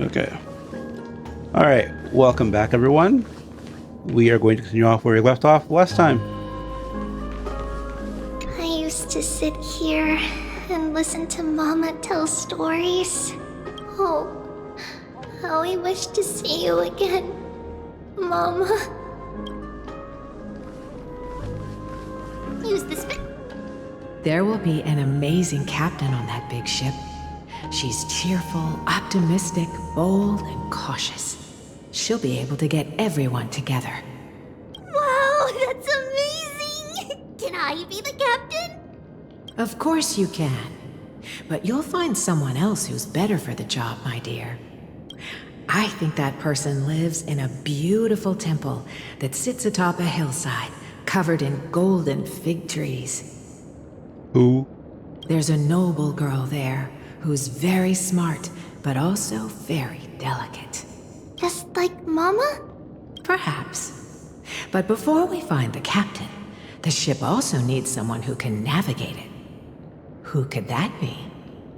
Okay. All right. Welcome back, everyone. We are going to continue off where we left off last time. I used to sit here and listen to Mama tell stories. Oh, how I wish to see you again, Mama. Use this. There will be an amazing captain on that big ship. She's cheerful, optimistic, bold, and cautious. She'll be able to get everyone together. Wow, that's amazing! Can I be the captain? Of course you can. But you'll find someone else who's better for the job, my dear. I think that person lives in a beautiful temple that sits atop a hillside, covered in golden fig trees. Who? There's a noble girl there who's very smart, but also very delicate. Just like Mama? Perhaps. But before we find the captain, the ship also needs someone who can navigate it. Who could that be?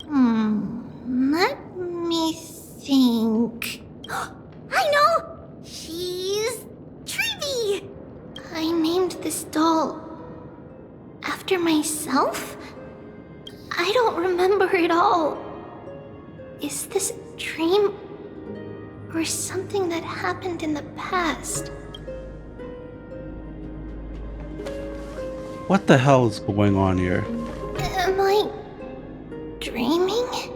Let me think. I know! She's Treevee! I named this doll after myself? I don't remember it all. Is this a dream or something that happened in the past? What the hell is going on here? Am I dreaming?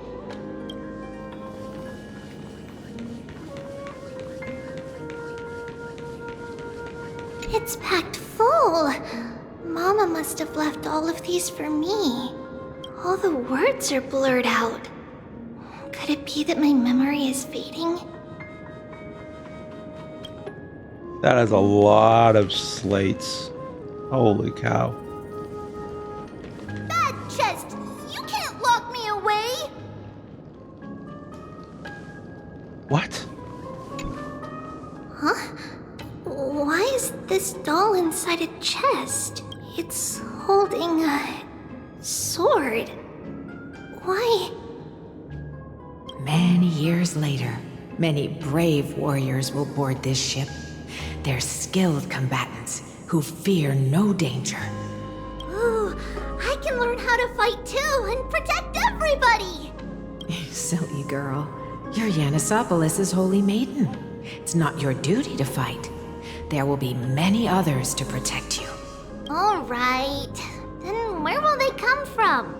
It's packed full. Mama must have left all of these for me. All the words are blurred out. Could it be that my memory is fading? That is a lot of slates. Holy cow. That chest! You can't lock me away! What? Huh? Why is this doll inside a chest? It's holding a sword. Why? Many years later, many brave warriors will board this ship. They're skilled combatants who fear no danger. Ooh, I can learn how to fight too and protect everybody! Silly girl. You're Yanisopoulos' holy maiden. It's not your duty to fight. There will be many others to protect you. Alright. Then where will they come from?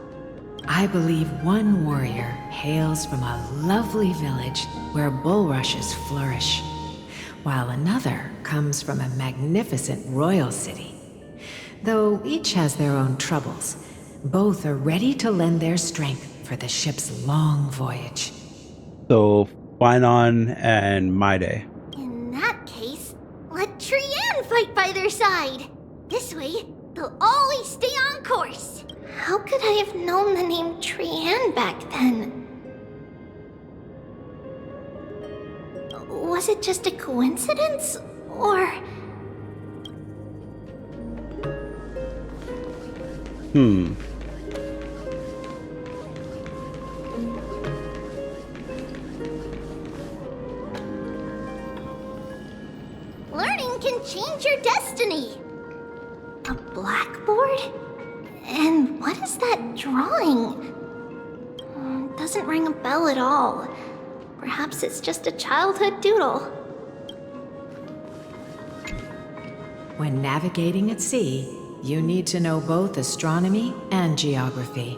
I believe one warrior hails from a lovely village where bulrushes flourish, while another comes from a magnificent royal city. Though each has their own troubles, both are ready to lend their strength for the ship's long voyage. So, Finon and Maide. In that case, let Trianne fight by their side. This way, they'll always stay on course. How could I have known the name Trianne back then? Was it just a coincidence, or... Learning can change your destiny. A blackboard? And what is that drawing? Doesn't ring a bell at all. Perhaps it's just a childhood doodle. When navigating at sea, you need to know both astronomy and geography.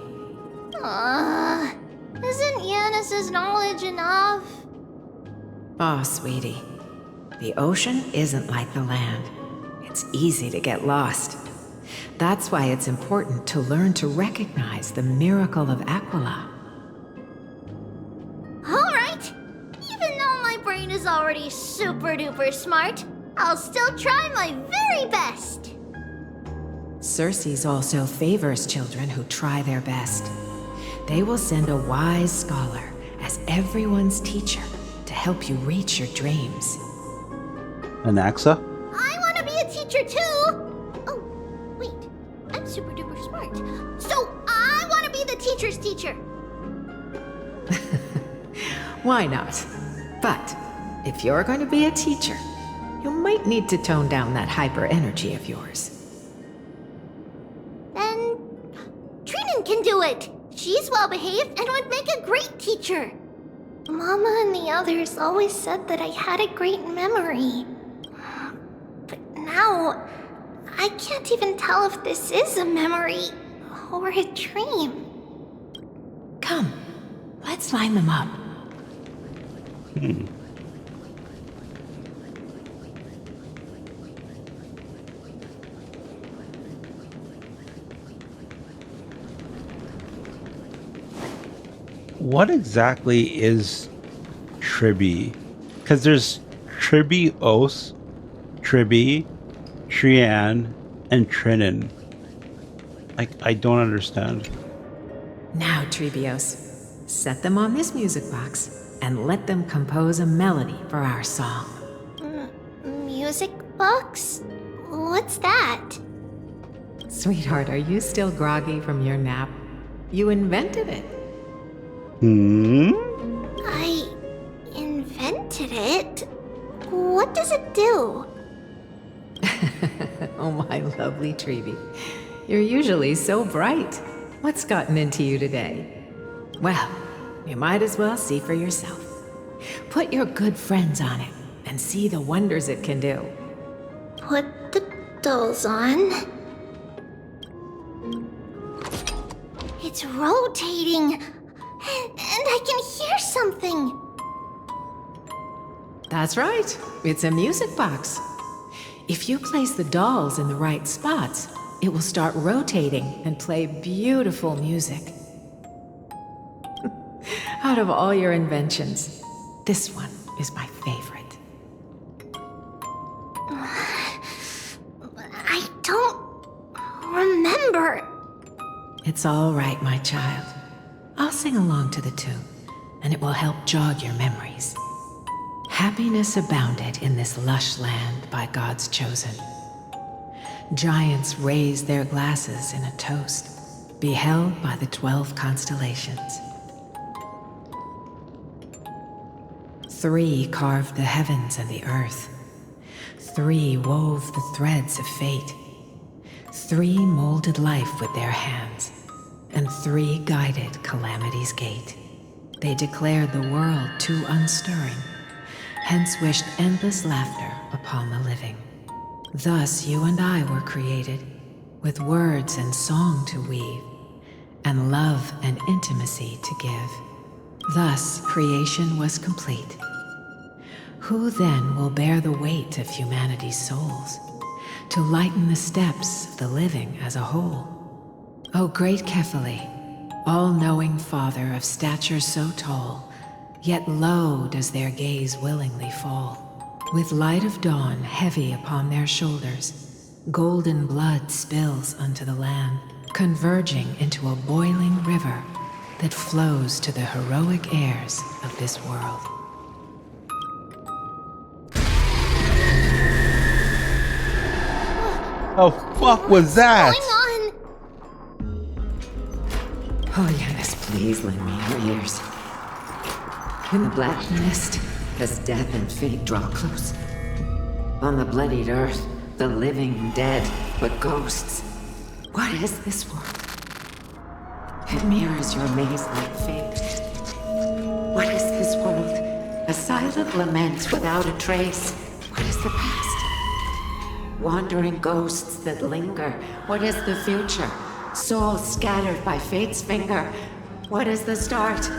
Isn't Yanis's knowledge enough? Oh, sweetie. The ocean isn't like the land. It's easy to get lost. That's why it's important to learn to recognize the miracle of Aquila. Alright! Even though my brain is already super duper smart, I'll still try my very best! Circe also favors children who try their best. They will send a wise scholar as everyone's teacher to help you reach your dreams. Anaxa? I want to be a teacher too! Oh, wait. I'm super duper smart. So I want to be the teacher's teacher! Why not? But if you're going to be a teacher, you might need to tone down that hyper energy of yours. Then Trinan can do it. She's well behaved and would make a great teacher. Mama and the others always said that I had a great memory. But now, I can't even tell if this is a memory or a dream. Come, let's line them up. What exactly is Tribi? Because there's Tribios, Tribi, Trian, and Trinan. I don't understand. Now, Trebios, set them on this music box and let them compose a melody for our song. Music box? What's that? Sweetheart, are you still groggy from your nap? You invented it. I invented it? What does it do? Oh, my lovely Trebi. You're usually so bright. What's gotten into you today? Well, you might as well see for yourself. Put your good friends on it and see the wonders it can do. Put the dolls on. It's rotating. And I can hear something. That's right. It's a music box. If you place the dolls in the right spots, it will start rotating and play beautiful music. Out of all your inventions, this one is my favorite. I don't remember. It's all right, my child. I'll sing along to the tune, and it will help jog your memories. Happiness abounded in this lush land by God's chosen. Giants raised their glasses in a toast, beheld by the 12 constellations. 3 carved the heavens and the earth. 3 wove the threads of fate. 3 molded life with their hands, and 3 guided calamity's gate. They declared the world too unstirring, hence wished endless laughter upon the living. Thus you and I were created, with words and song to weave, and love and intimacy to give. Thus creation was complete. Who then will bear the weight of humanity's souls, to lighten the steps of the living as a whole? O great Kephale, all-knowing Father of stature so tall, yet low does their gaze willingly fall. With light of dawn heavy upon their shoulders, golden blood spills unto the land, converging into a boiling river that flows to the heroic heirs of this world. Oh, fuck was that? What's Oh yes, please lend me your ears. In the black mist, as death and fate draw close. On the bloodied earth, the living and dead, but ghosts. What is this world? It mirrors your maze-like fate. What is this world? A silent lament without a trace. What is the past? Wandering ghosts that linger. What is the future? Souls scattered by fate's finger. What is the start?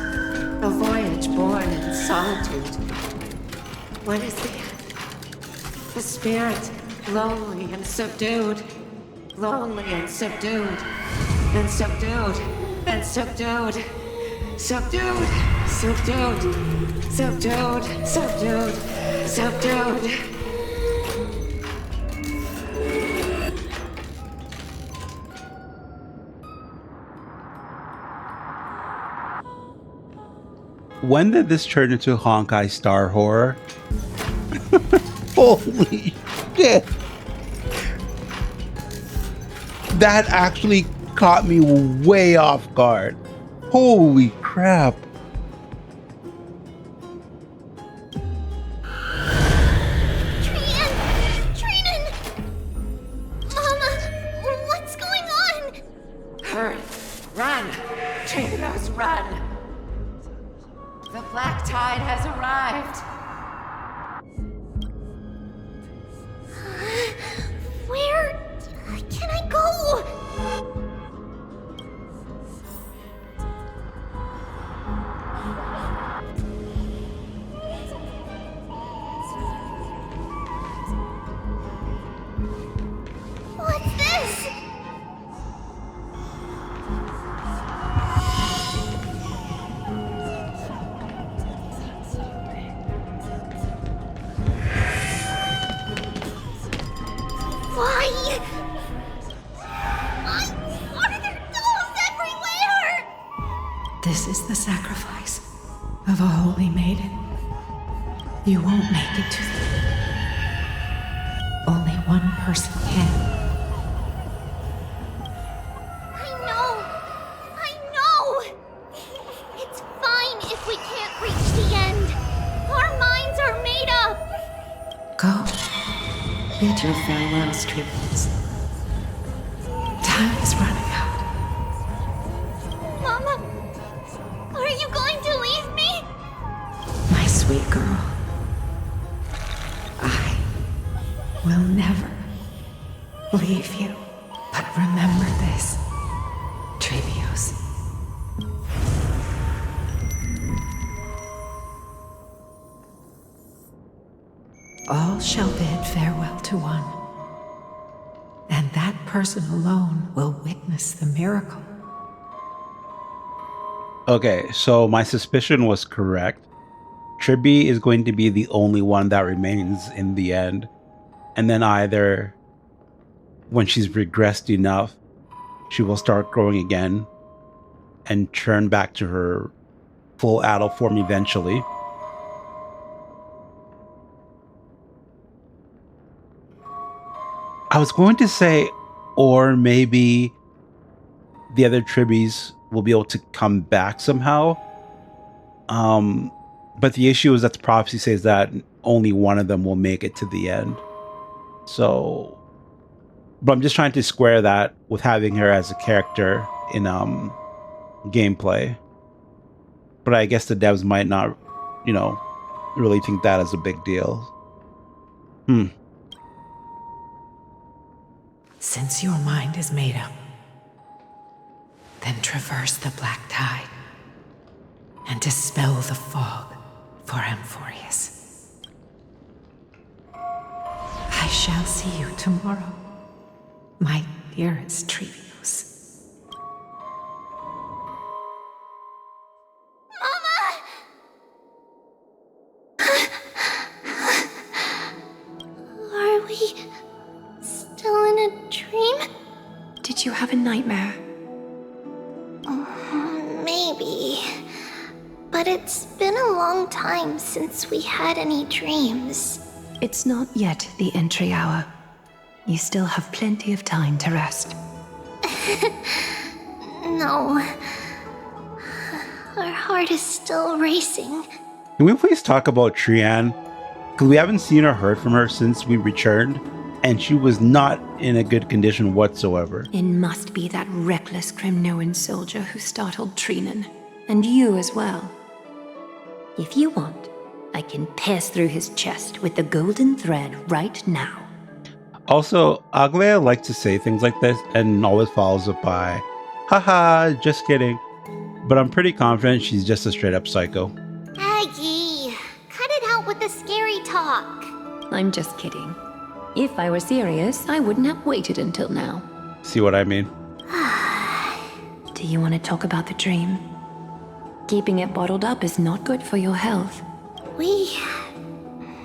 A voyage born in solitude. What is the end? A spirit, lonely and subdued. Lonely and subdued. And subdued. And subdued. Subdued. Subdued. Subdued. Subdued. Subdued. When did this turn into Honkai Star Horror? Holy shit! That actually caught me way off guard. Holy crap. The black tide has arrived. Where can I go? What's this? Why? Why are there dolls everywhere? This is the sacrifice of a holy maiden. You won't make it to the... Only one person can. I know. It's fine if we can't reach the end. Our minds are made up. Go. Bid your farewells, tributes. Time is running out. Mama, are you going to leave me? My sweet girl. I will never leave you. But remember this, Trebios. All shall bid farewell to one, and that person alone will witness the miracle. Okay, so my suspicion was correct. Tribby is going to be the only one that remains in the end. And then either when she's regressed enough, she will start growing again and turn back to her full adult form eventually. I was going to say, or maybe the other Tribbies will be able to come back somehow. But the issue is that the prophecy says that only one of them will make it to the end. So, but I'm just trying to square that with having her as a character in gameplay. But I guess the devs might not, really think that is a big deal. Since your mind is made up, then traverse the black tide and dispel the fog for Amphoreus. I shall see you tomorrow, my dearest Trebios. Are we still in a dream? Did you have a nightmare? Maybe. But it's been a long time since we had any dreams. It's not yet the entry hour. You still have plenty of time to rest. No. Our heart is still racing. Can we please talk about Trian? Because we haven't seen or heard from her since we returned, and she was not in a good condition whatsoever. It must be that reckless Kremnoan soldier who startled Trinan. And you as well. If you want, I can pierce through his chest with the golden thread right now. Also, Aglaya likes to say things like this and always follows it by, haha, just kidding. But I'm pretty confident she's just a straight up psycho. Aggie, cut it out with the scary talk. I'm just kidding. If I were serious, I wouldn't have waited until now. See what I mean? Do you want to talk about the dream? Keeping it bottled up is not good for your health. We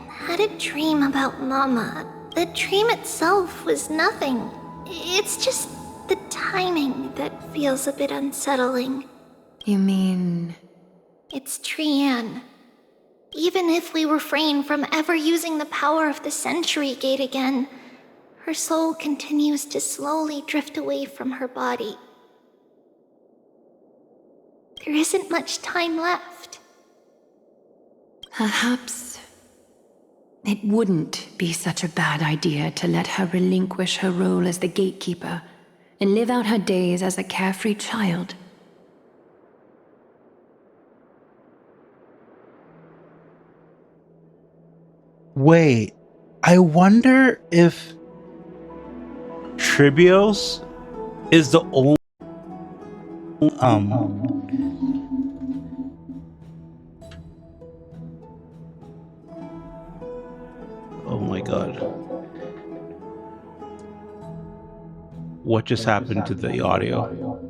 had a dream about Mama. The dream itself was nothing. It's just the timing that feels a bit unsettling. You mean... It's Trian. Even if we refrain from ever using the power of the Century Gate again, her soul continues to slowly drift away from her body. There isn't much time left. Perhaps it wouldn't be such a bad idea to let her relinquish her role as the gatekeeper and live out her days as a carefree child. Wait, I wonder if Tribios is the only oh my god. What just happened to the audio?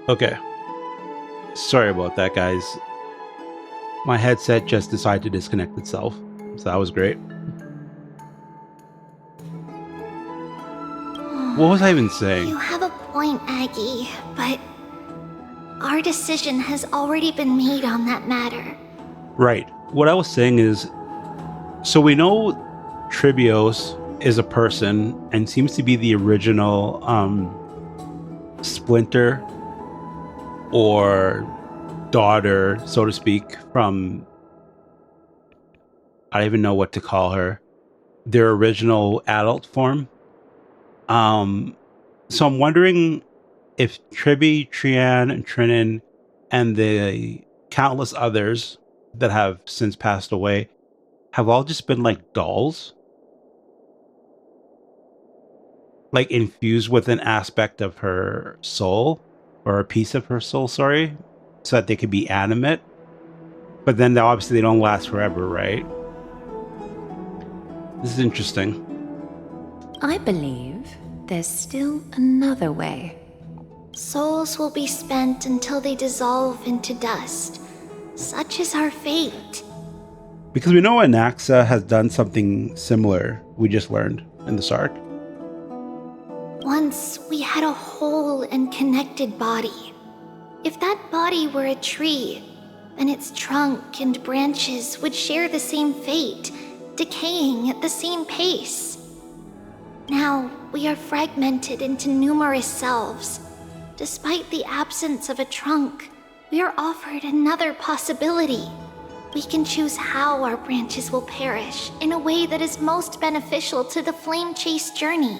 Okay. Sorry about that, guys. My headset just decided to disconnect itself. So that was great. What was I even saying? You have a point, Aggie, but our decision has already been made on that matter. Right. What I was saying is, so we know Tribios is a person and seems to be the original splinter or daughter, so to speak, from, I don't even know what to call her, their original adult form. So I'm wondering if Triby, Trian, and Trinan, and the countless others that have since passed away have all just been like dolls, like infused with an aspect of her soul or a piece of her soul, sorry, so that they could be animate. But then obviously they don't last forever, right? This is interesting. I believe there's still another way. Souls will be spent until they dissolve into dust. Such is our fate. Because we know Anaxa has done something similar, we just learned in this arc. Once we had a whole and connected body. If that body were a tree, then its trunk and branches would share the same fate, decaying at the same pace. Now, we are fragmented into numerous selves. Despite the absence of a trunk, we are offered another possibility. We can choose how our branches will perish in a way that is most beneficial to the flame chase journey.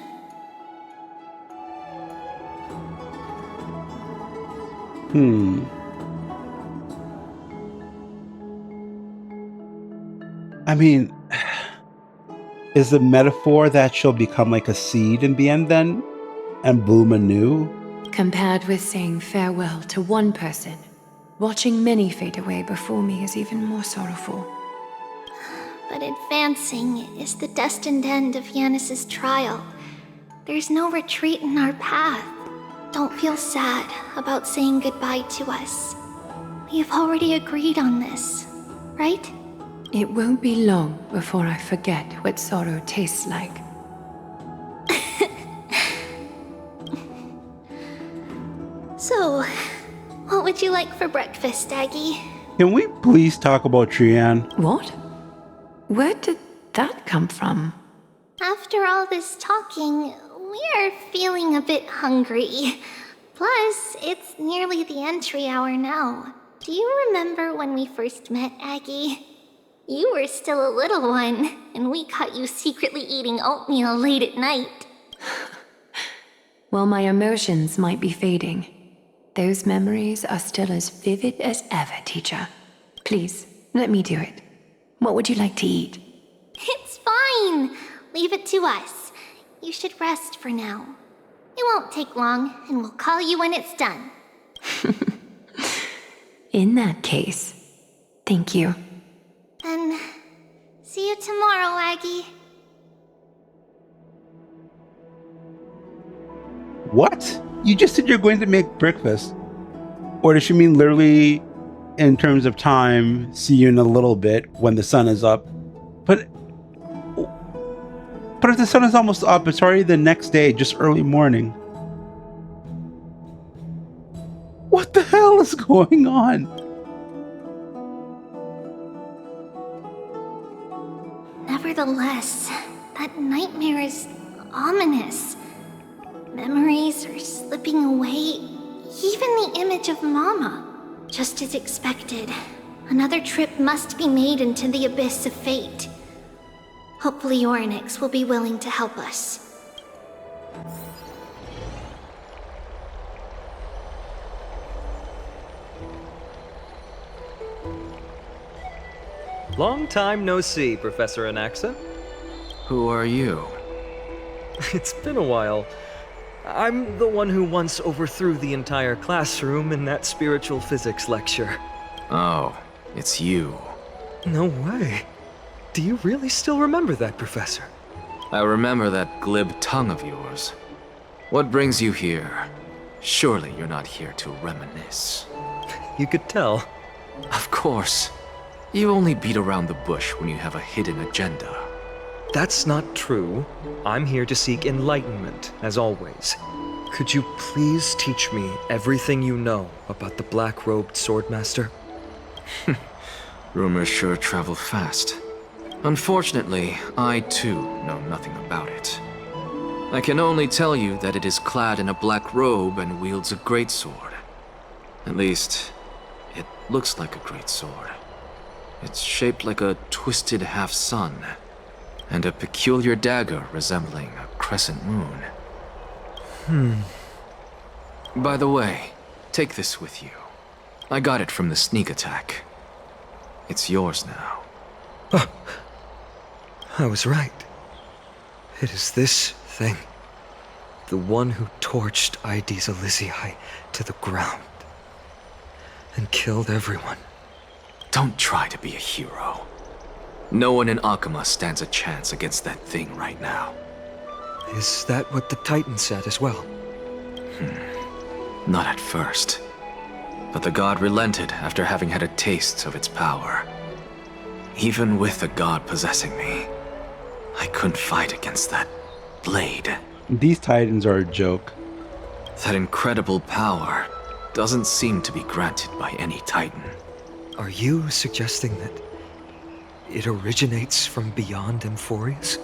I mean, is the metaphor that she'll become like a seed in the end then? And bloom anew? Compared with saying farewell to one person, watching many fade away before me is even more sorrowful. But advancing is the destined end of Yanis's trial. There's no retreat in our path. Don't feel sad about saying goodbye to us. We have already agreed on this, right? It won't be long before I forget what sorrow tastes like. So, what would you like for breakfast, Aggie? Can we please talk about Trian? What? Where did that come from? After all this talking, we are feeling a bit hungry. Plus, it's nearly the entry hour now. Do you remember when we first met, Aggie? You were still a little one, and we caught you secretly eating oatmeal late at night. While my emotions might be fading, those memories are still as vivid as ever, teacher. Please, let me do it. What would you like to eat? It's fine. Leave it to us. You should rest for now. It won't take long, and we'll call you when it's done. In that case, thank you. Then, see you tomorrow, Aggie. What? You just said you're going to make breakfast. Or does she mean literally in terms of time, see you in a little bit when the sun is up? But if the sun is almost up, it's already the next day, just early morning. What the hell is going on? Nevertheless, that nightmare is ominous. Memories are slipping away, even the image of Mama. Just as expected, another trip must be made into the abyss of fate. Hopefully Orynyx will be willing to help us. Long time no see, Professor Anaxa. Who are you? It's been a while. I'm the one who once overthrew the entire classroom in that spiritual physics lecture. Oh, it's you. No way. Do you really still remember that, Professor? I remember that glib tongue of yours. What brings you here? Surely you're not here to reminisce. You could tell. Of course. You only beat around the bush when you have a hidden agenda. That's not true. I'm here to seek enlightenment, as always. Could you please teach me everything you know about the black-robed swordmaster? Rumors sure travel fast. Unfortunately, I too know nothing about it. I can only tell you that it is clad in a black robe and wields a greatsword. At least, it looks like a greatsword. It's shaped like a twisted half-sun, and a peculiar dagger resembling a crescent moon. By the way, take this with you. I got it from the sneak attack. It's yours now. Oh, I was right. It is this thing. The one who torched Aedes Elysiae to the ground. And killed everyone. Don't try to be a hero. No one in Akama stands a chance against that thing right now. Is that what the Titan said as well? Not at first. But the god relented after having had a taste of its power. Even with the god possessing me, I couldn't fight against that blade. These Titans are a joke. That incredible power doesn't seem to be granted by any Titan. Are you suggesting that it originates from beyond Amphoreus?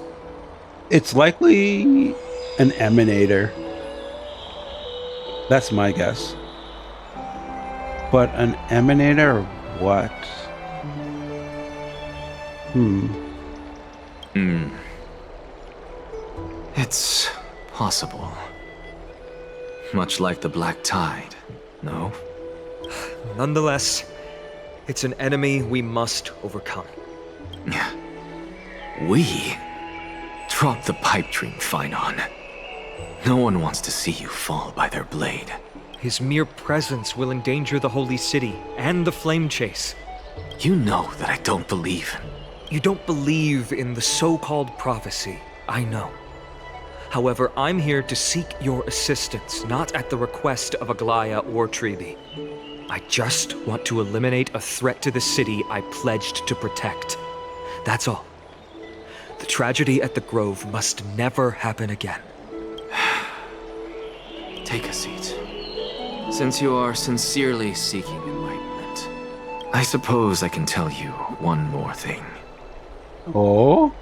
It's likely an emanator. That's my guess. But an emanator or what? It's possible. Much like the Black Tide, no? Nonetheless, it's an enemy we must overcome. We? Drop the pipe dream, Phynon. No one wants to see you fall by their blade. His mere presence will endanger the Holy City and the Flame Chase. You know that I don't believe. You don't believe in the so-called prophecy, I know. However, I'm here to seek your assistance, not at the request of Aglaya or Treeby. I just want to eliminate a threat to the city I pledged to protect. That's all. The tragedy at the Grove must never happen again. Take a seat. Since you are sincerely seeking enlightenment, I suppose I can tell you one more thing. Oh?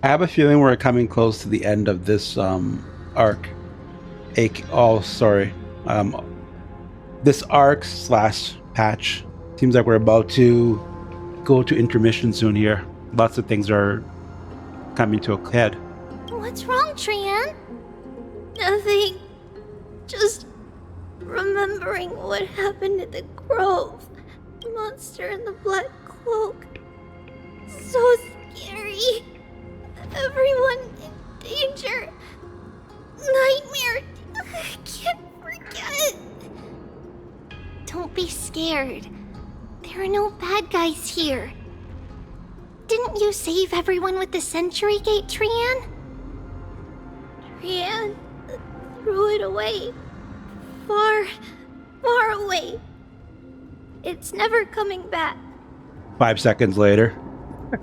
I have a feeling we're coming close to the end of this arc. This arc / patch. Seems like we're about to go to intermission soon here. Lots of things are coming to a head. What's wrong, Trian? Nothing. Just remembering what happened at the Grove. The monster in the black cloak. So scary. Everyone in danger. Nightmare. I can't forget. Don't be scared. There are no bad guys here. Didn't you save everyone with the Century Gate, Trian? Trian threw it away. Far, far away. It's never coming back. 5 seconds later.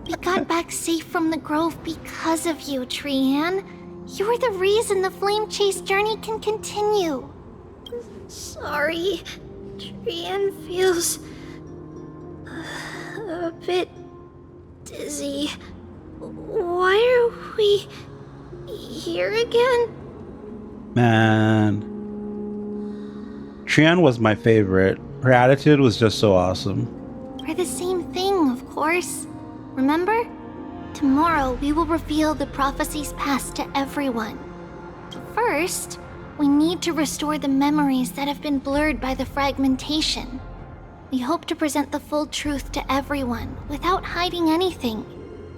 We got back safe from the grove because of you, Trian. You were the reason the flame chase journey can continue. Sorry. Trian feels a bit dizzy. Why are we here again? Man. Trian was my favorite. Her attitude was just so awesome. For the same thing, of course. Remember? Tomorrow we will reveal the prophecy's past to everyone. First, we need to restore the memories that have been blurred by the fragmentation. We hope to present the full truth to everyone without hiding anything.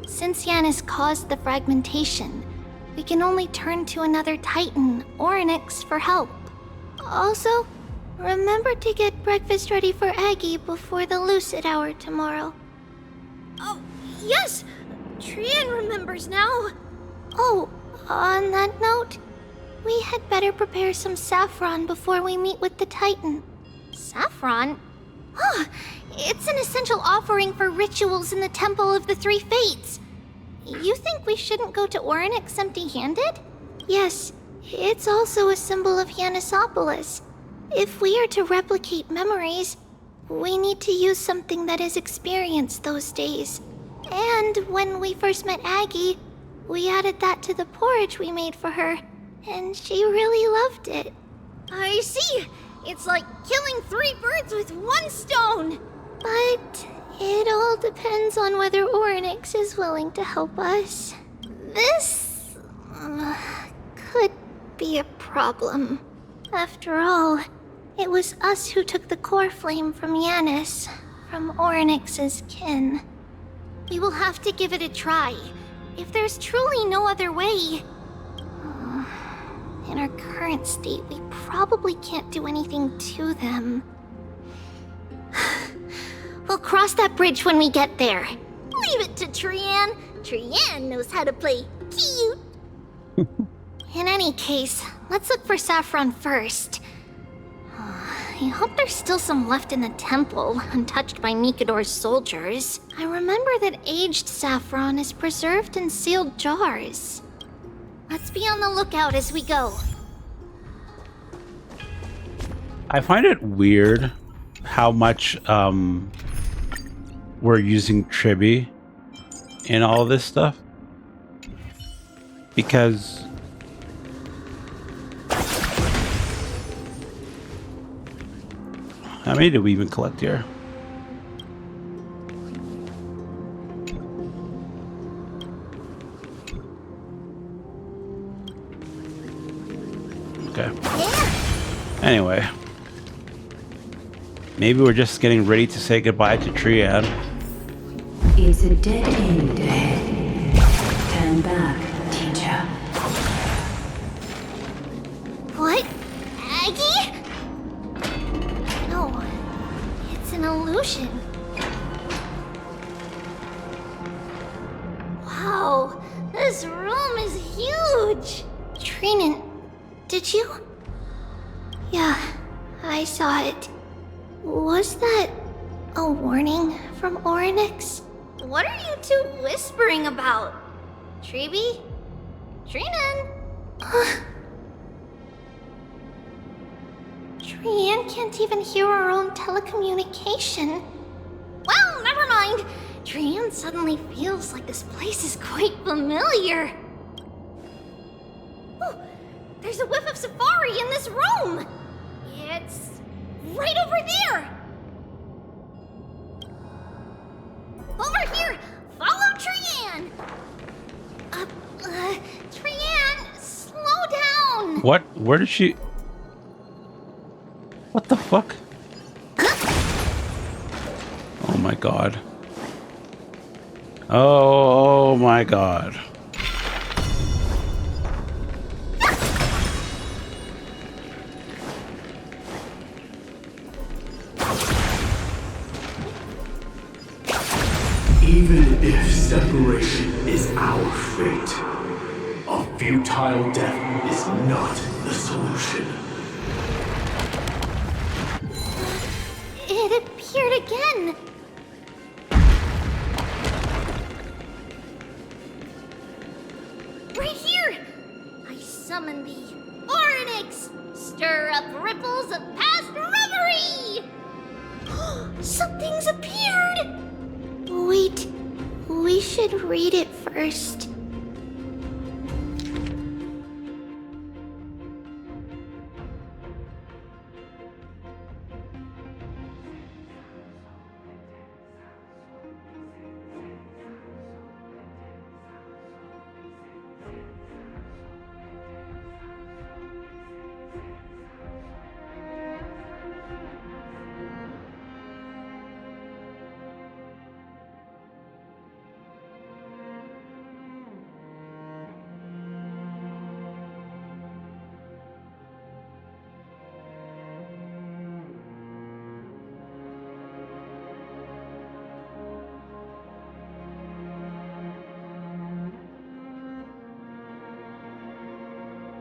Since Yanis caused the fragmentation, we can only turn to another Titan or an Onyx for help. Also, remember to get breakfast ready for Aggie before the lucid hour tomorrow. Oh, yes! Trian remembers now. Oh, on that note, we had better prepare some saffron before we meet with the Titan. Saffron? Oh, it's an essential offering for rituals in the Temple of the Three Fates. You think we shouldn't go to Onyx empty-handed? Yes, it's also a symbol of Yanisopolis. If we are to replicate memories, we need to use something that is experienced those days. And when we first met Aggie, we added that to the porridge we made for her, and she really loved it. I see! It's like killing 3 birds with 1 stone! But it all depends on whether Onyx is willing to help us. This could be a problem. After all, it was us who took the core flame from Yanis, from Onyx's kin. We will have to give it a try. If there's truly no other way... In our current state, we probably can't do anything to them. We'll cross that bridge when we get there. Leave it to Trian. Trian knows how to play cute. In any case, let's look for saffron first. I hope there's still some left in the temple, untouched by Nikador's soldiers. I remember that aged saffron is preserved in sealed jars. Let's be on the lookout as we go. I find it weird how much we're using Tribby in all this stuff. Because how many did we even collect here? Okay. Anyway. Maybe we're just getting ready to say goodbye to Trian. It's a dead end ahead. Turn back, teacher. What? Aggie? No, it's an illusion. Wow, this room is huge. Trinan, did you? Yeah, I saw it. Was that a warning from Onyx? What are you two whispering about? Treeby? Trinan? Trian can't even hear our own telecommunication. Well, never mind. Trian suddenly feels like this place is quite familiar. Oh, there's a whiff of safari in this room. It's right over there. Over here! Follow Trian! Trian, slow down! What? Where did she... What the fuck? Oh my god. Oh my god. Even if separation is our fate, a futile death is not the solution. It appeared again. Right here! I summon thee, Orynyx! Stir up ripples of past reverie! Something's appeared! Wait, we should read it first.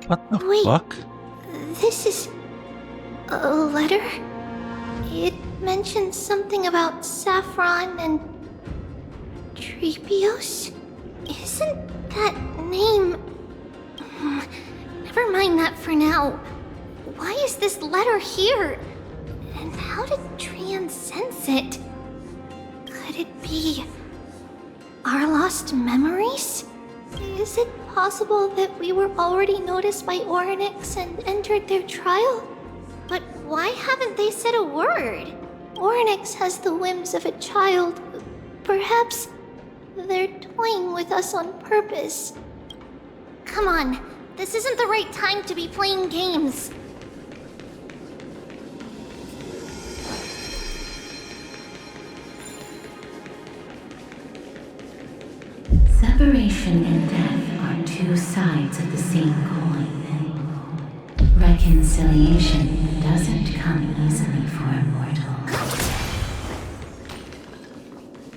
What the Wait. fuck? This is a letter? It mentions something about Saffron and Treebios? Isn't that name... Never mind that for now. Why is this letter here? And how did Trian sense it? Could it be our lost memories? Is it possible that we were already noticed by Orynyx and entered their trial? But why haven't they said a word? Orynyx has the whims of a child. Perhaps they're toying with us on purpose. Come on, this isn't the right time to be playing games. Separation and death are two sides of the same coin. Reconciliation doesn't come easily for a mortal.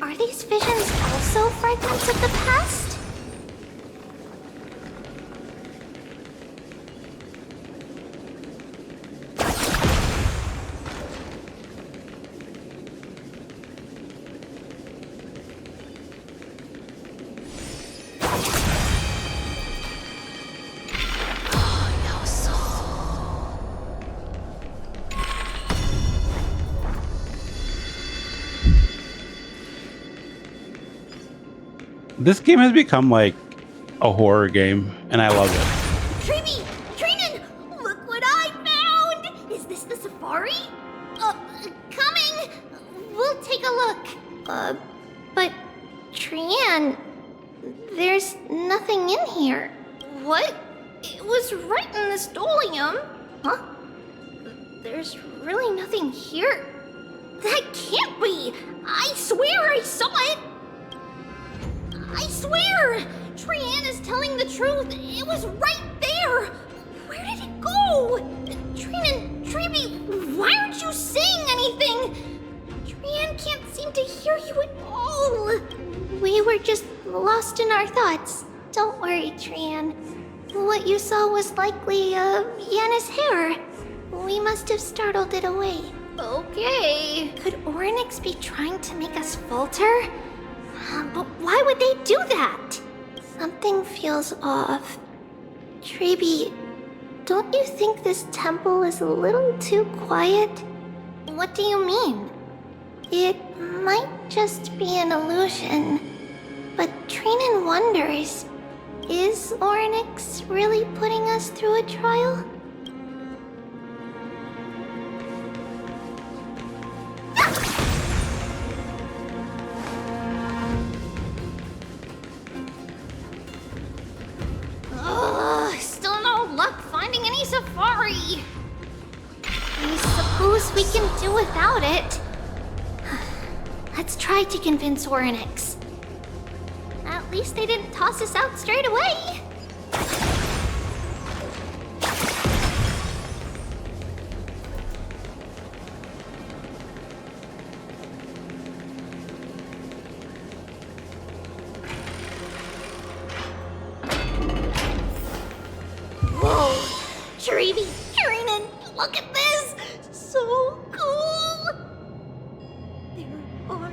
Are these visions also fragments of the past? This game has become like a horror game, and I love it. Treeby! Trinan! Look what I found! Is this the safari? Coming! We'll take a look. But Trian, there's nothing in here. What? It was right in the stolium. Huh? There's really nothing here. That can't be! I swear I saw it! I swear! Trian is telling the truth. It was right there. Where did it go? Trinan, Treeby, why aren't you saying anything? Trian can't seem to hear you at all. We were just lost in our thoughts. Don't worry, Trian. What you saw was likely, Yanna's hair. We must have startled it away. Okay. Could Orynyx be trying to make us falter? But why would they do that? Something feels off. Treeby, don't you think this temple is a little too quiet? What do you mean? It might just be an illusion. But Trinan wonders, is Orynyx really putting us through a trial? Still no luck finding any safari. I suppose we can do without it. Let's try to convince Orynyx. At least they didn't toss us out straight away. There are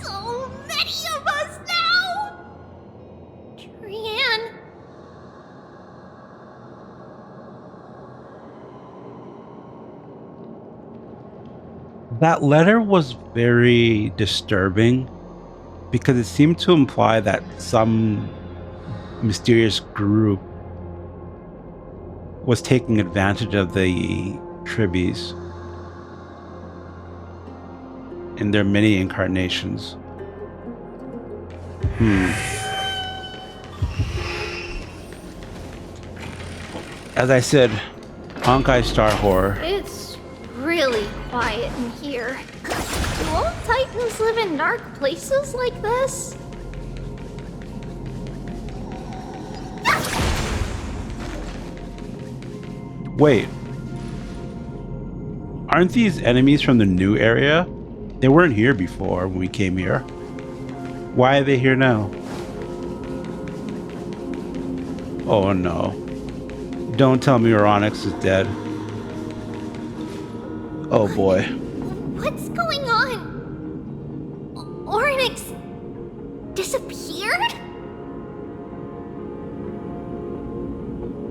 so many of us now! Trian. That letter was very disturbing because it seemed to imply that some mysterious group was taking advantage of the Tribbies in their many incarnations. As I said, Honkai Star Horror. It's really quiet in here. Do all Titans live in dark places like this? Wait. Aren't these enemies from the new area? They weren't here before when we came here. Why are they here now? Oh no. Don't tell me Onyx is dead. Oh boy. What's going on? Onyx disappeared?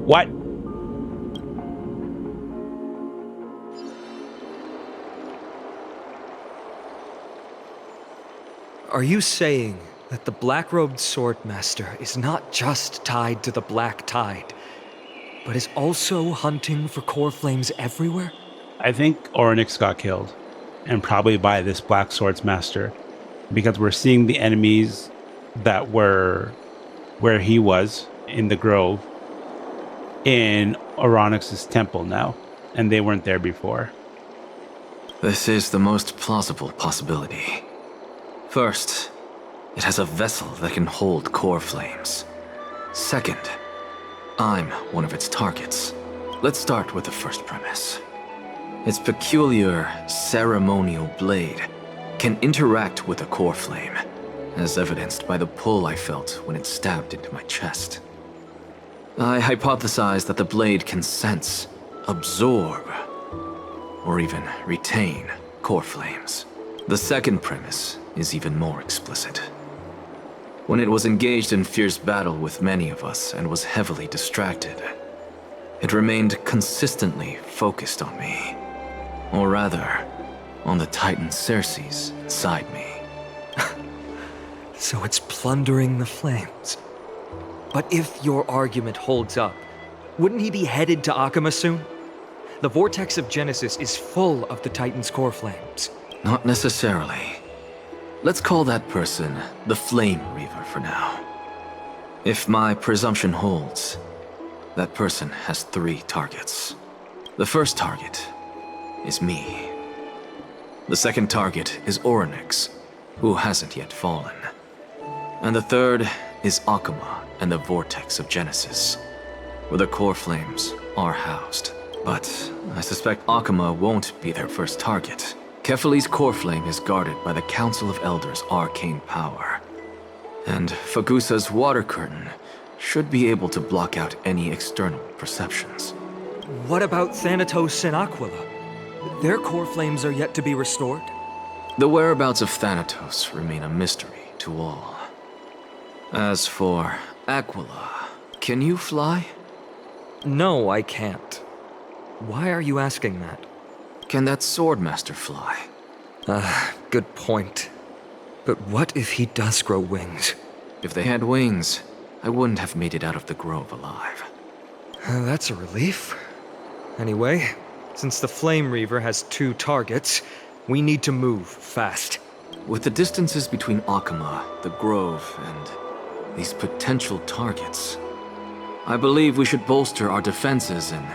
What? Are you saying that the black-robed swordmaster is not just tied to the Black Tide, but is also hunting for core flames everywhere? I think Onyx got killed, and probably by this Black Swords Master, because we're seeing the enemies that were where he was in the grove in Onyx's temple now, and they weren't there before. This is the most plausible possibility. First, it has a vessel that can hold core flames. Second, I'm one of its targets. Let's start with the first premise. Its peculiar ceremonial blade can interact with a core flame, as evidenced by the pull I felt when it stabbed into my chest. I hypothesize that the blade can sense, absorb, or even retain core flames. The second premise is even more explicit. When it was engaged in fierce battle with many of us and was heavily distracted, it remained consistently focused on me. Or rather, on the Titan Circes inside me. So it's plundering the flames. But if your argument holds up, wouldn't he be headed to Akama soon? The vortex of Genesis is full of the Titan's core flames. Not necessarily. Let's call that person the Flame Reaver for now. If my presumption holds, that person has 3 targets. The first target is me. The second target is Onyx, who hasn't yet fallen. And the third is Akama and the Vortex of Genesis, where the core flames are housed. But I suspect Akama won't be their first target. Kefali's core flame is guarded by the Council of Elders' arcane power. And Fagusa's water curtain should be able to block out any external perceptions. What about Thanatos and Aquila? Their core flames are yet to be restored? The whereabouts of Thanatos remain a mystery to all. As for Aquila, can you fly? No, I can't. Why are you asking that? Can that Swordmaster fly? Good point. But what if he does grow wings? If they had wings, I wouldn't have made it out of the grove alive. That's a relief. Anyway, since the Flame Reaver has 2 targets, we need to move fast. With the distances between Akama, the grove, and these potential targets, I believe we should bolster our defenses and...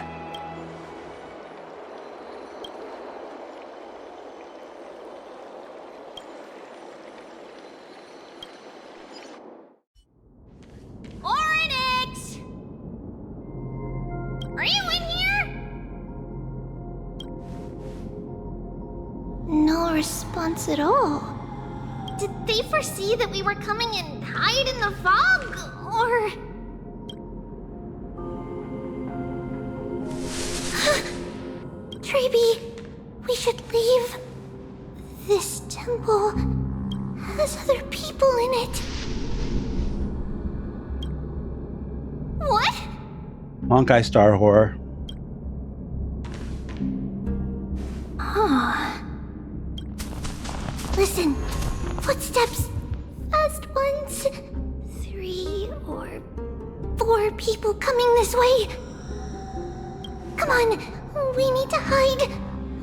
Onyx! Are you in here? No response at all. Did they foresee that we were coming and hide in the fog? Or... Treeby, we should leave this temple. temple has other people in it. What? Honkai Star Horror. Listen, footsteps. Fast ones. 3 or 4 people coming this way. Come on, we need to hide.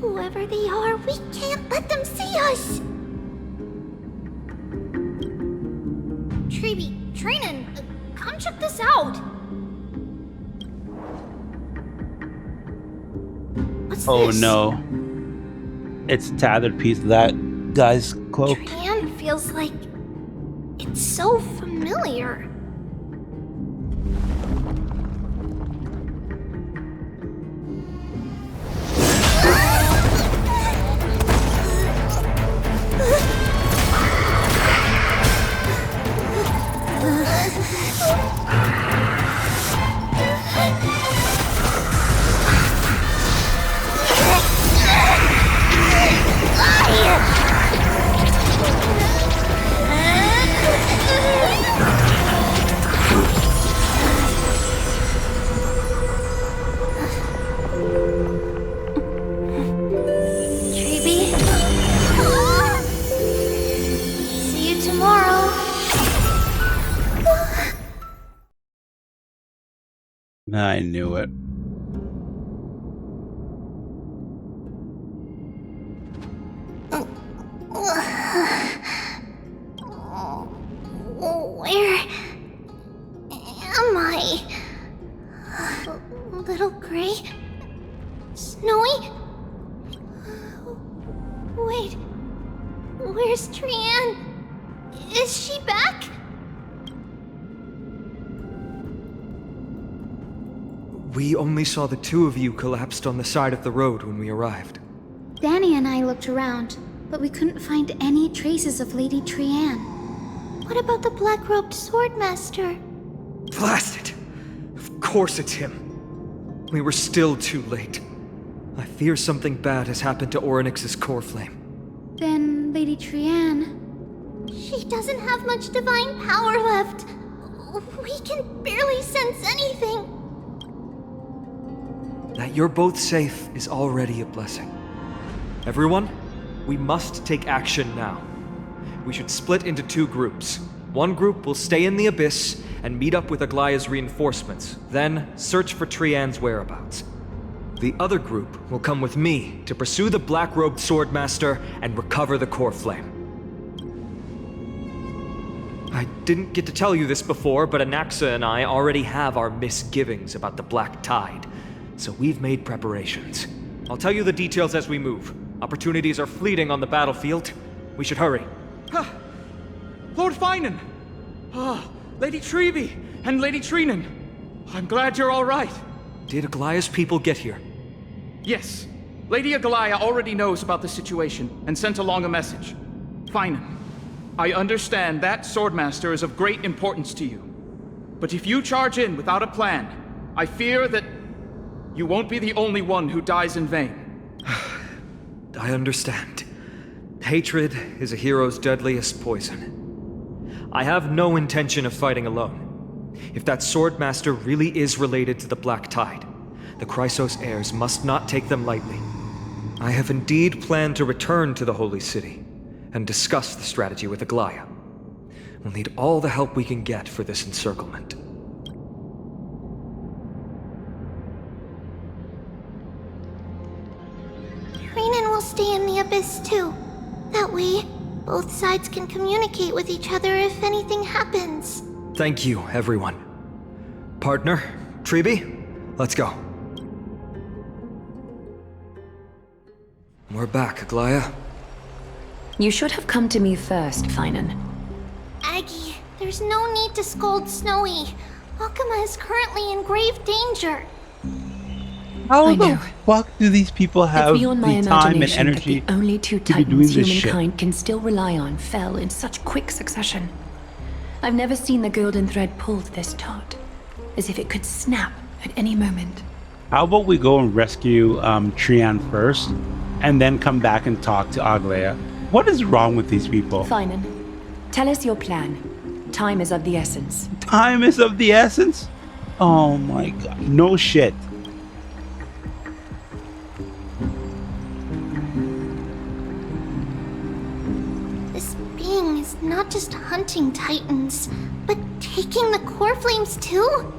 Whoever they are, we can't let them see us. Treeby, Trainan, come check this out. What's Oh this? no. It's a tethered piece of that guy's cloak. Trian feels like it's so familiar. I knew it. Where am I? Little Gray? Snowy? Wait, where's Trian? Is she back? We only saw the two of you collapsed on the side of the road when we arrived. Danny and I looked around, but we couldn't find any traces of Lady Trian. What about the black-robed swordmaster? Blast it! Of course it's him. We were still too late. I fear something bad has happened to Orynyx's core flame. Then Lady Trian... She doesn't have much divine power left. We can barely sense anything. That you're both safe is already a blessing. Everyone, we must take action now. We should split into 2 groups. One group will stay in the Abyss and meet up with Aglaya's reinforcements, then search for Trian's whereabouts. The other group will come with me to pursue the black-robed swordmaster and recover the core flame. I didn't get to tell you this before, but Anaxa and I already have our misgivings about the Black Tide, so we've made preparations. I'll tell you the details as we move. Opportunities are fleeting on the battlefield. We should hurry. Lord Finan! Lady Treeby and Lady Trinan. I'm glad you're all right. Did Aglaya's people get here? Yes. Lady Aglaya already knows about the situation and sent along a message. Finan, I understand that Swordmaster is of great importance to you. But if you charge in without a plan, I fear that you won't be the only one who dies in vain. I understand. Hatred is a hero's deadliest poison. I have no intention of fighting alone. If that Swordmaster really is related to the Black Tide, the Chrysos heirs must not take them lightly. I have indeed planned to return to the Holy City and discuss the strategy with Aglaya. We'll need all the help we can get for this encirclement. Trinan will stay in the Abyss too. That way, both sides can communicate with each other if anything happens. Thank you, everyone. Partner, Treeby, let's go. We're back, Aglaya. You should have come to me first, Finan. Aggie, there's no need to scold Snowy. Akama is currently in grave danger. How I the know. fuck do these people have It's beyond my the time and imagination energy that the only 2 to be doing titans this shit? humankind can still rely on fell in such quick succession. I've never seen the golden thread pulled this taut, as if it could snap at any moment. How about we go and rescue Trian first, and then come back and talk to Aglaya? What is wrong with these people? Finan, tell us your plan. Time is of the essence. Time is of the essence? Oh my god. No shit. This being is not just hunting titans, but taking the core flames too?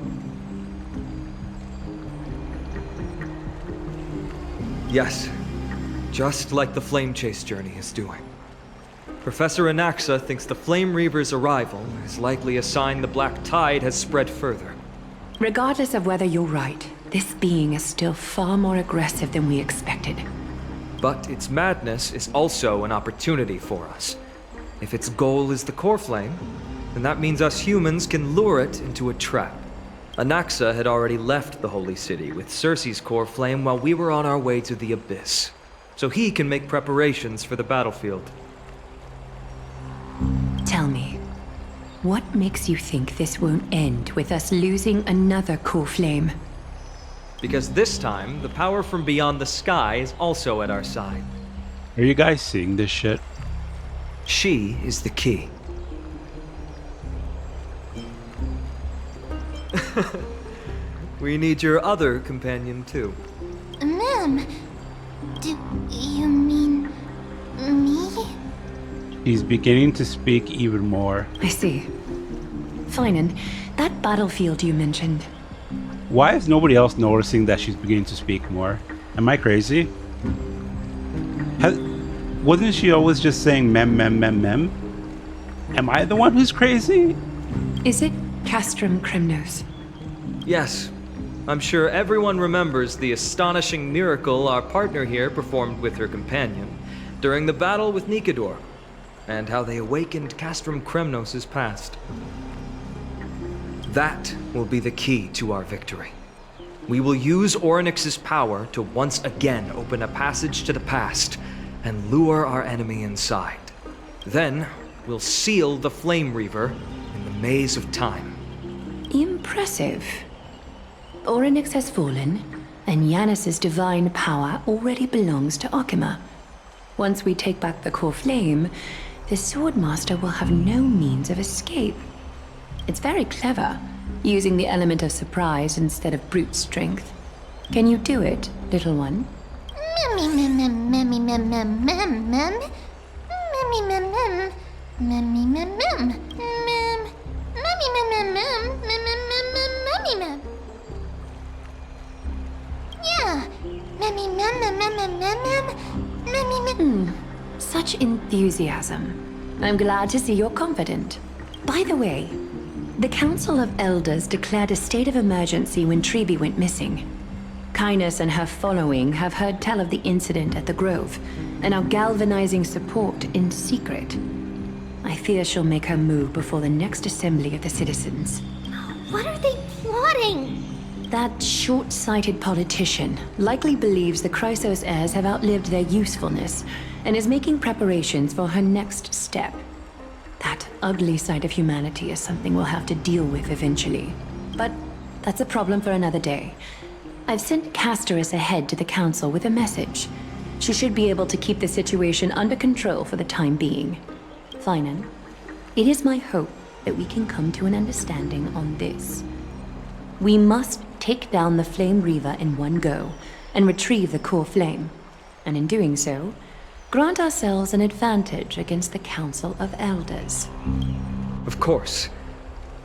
Yes, just like the Flame Chase journey is doing. Professor Anaxa thinks the Flame Reaver's arrival is likely a sign the Black Tide has spread further. Regardless of whether you're right, this being is still far more aggressive than we expected. But its madness is also an opportunity for us. If its goal is the core flame, then that means us humans can lure it into a trap. Anaxa had already left the Holy City with Cersei's core flame while we were on our way to the Abyss, so he can make preparations for the battlefield. Tell me, what makes you think this won't end with us losing another core flame? Because this time, the power from beyond the sky is also at our side. Are you guys seeing this shit? She is the key. We need your other companion too. Ma'am, do you mean me? He's beginning to speak even more. I see. Finan, that battlefield you mentioned. Why is nobody else noticing that she's beginning to speak more? Am I crazy? Wasn't she always just saying mem, mem, mem, mem? Am I the one who's crazy? Is it Castrum Kremnos? Yes. I'm sure everyone remembers the astonishing miracle our partner here performed with her companion during the battle with Nikador, and how they awakened Castrum Kremnos' past. That will be the key to our victory. We will use Orynyx's power to once again open a passage to the past and lure our enemy inside. Then, we'll seal the Flame Reaver in the maze of time. Impressive. Orynyx has fallen, and Yanis's divine power already belongs to Akima. Once we take back the core flame, the Swordmaster will have no means of escape. It's very clever, using the element of surprise instead of brute strength. Can you do it, little one? Memmy mem mem memmy mem mem mem mem. Memmy mem mem. Memmy mem mem. Mem. Memmy mem mem mem. Mem mem mem mem memmy mem. Yeah. Memmy mem mem mem mem mem mem. Memmy mem. Such enthusiasm. I'm glad to see you're confident. By the way, the Council of Elders declared a state of emergency when Treeby went missing. Kainos and her following have heard tell of the incident at the Grove, and are galvanizing support in secret. I fear she'll make her move before the next assembly of the citizens. What are they plotting? That short-sighted politician likely believes the Chrysos heirs have outlived their usefulness, and is making preparations for her next step. That ugly side of humanity is something we'll have to deal with eventually. But that's a problem for another day. I've sent Castorus ahead to the council with a message. She should be able to keep the situation under control for the time being. Finan, it is my hope that we can come to an understanding on this. We must take down the Flame Reaver in one go, and retrieve the core flame. And in doing so, grant ourselves an advantage against the Council of Elders. Of course.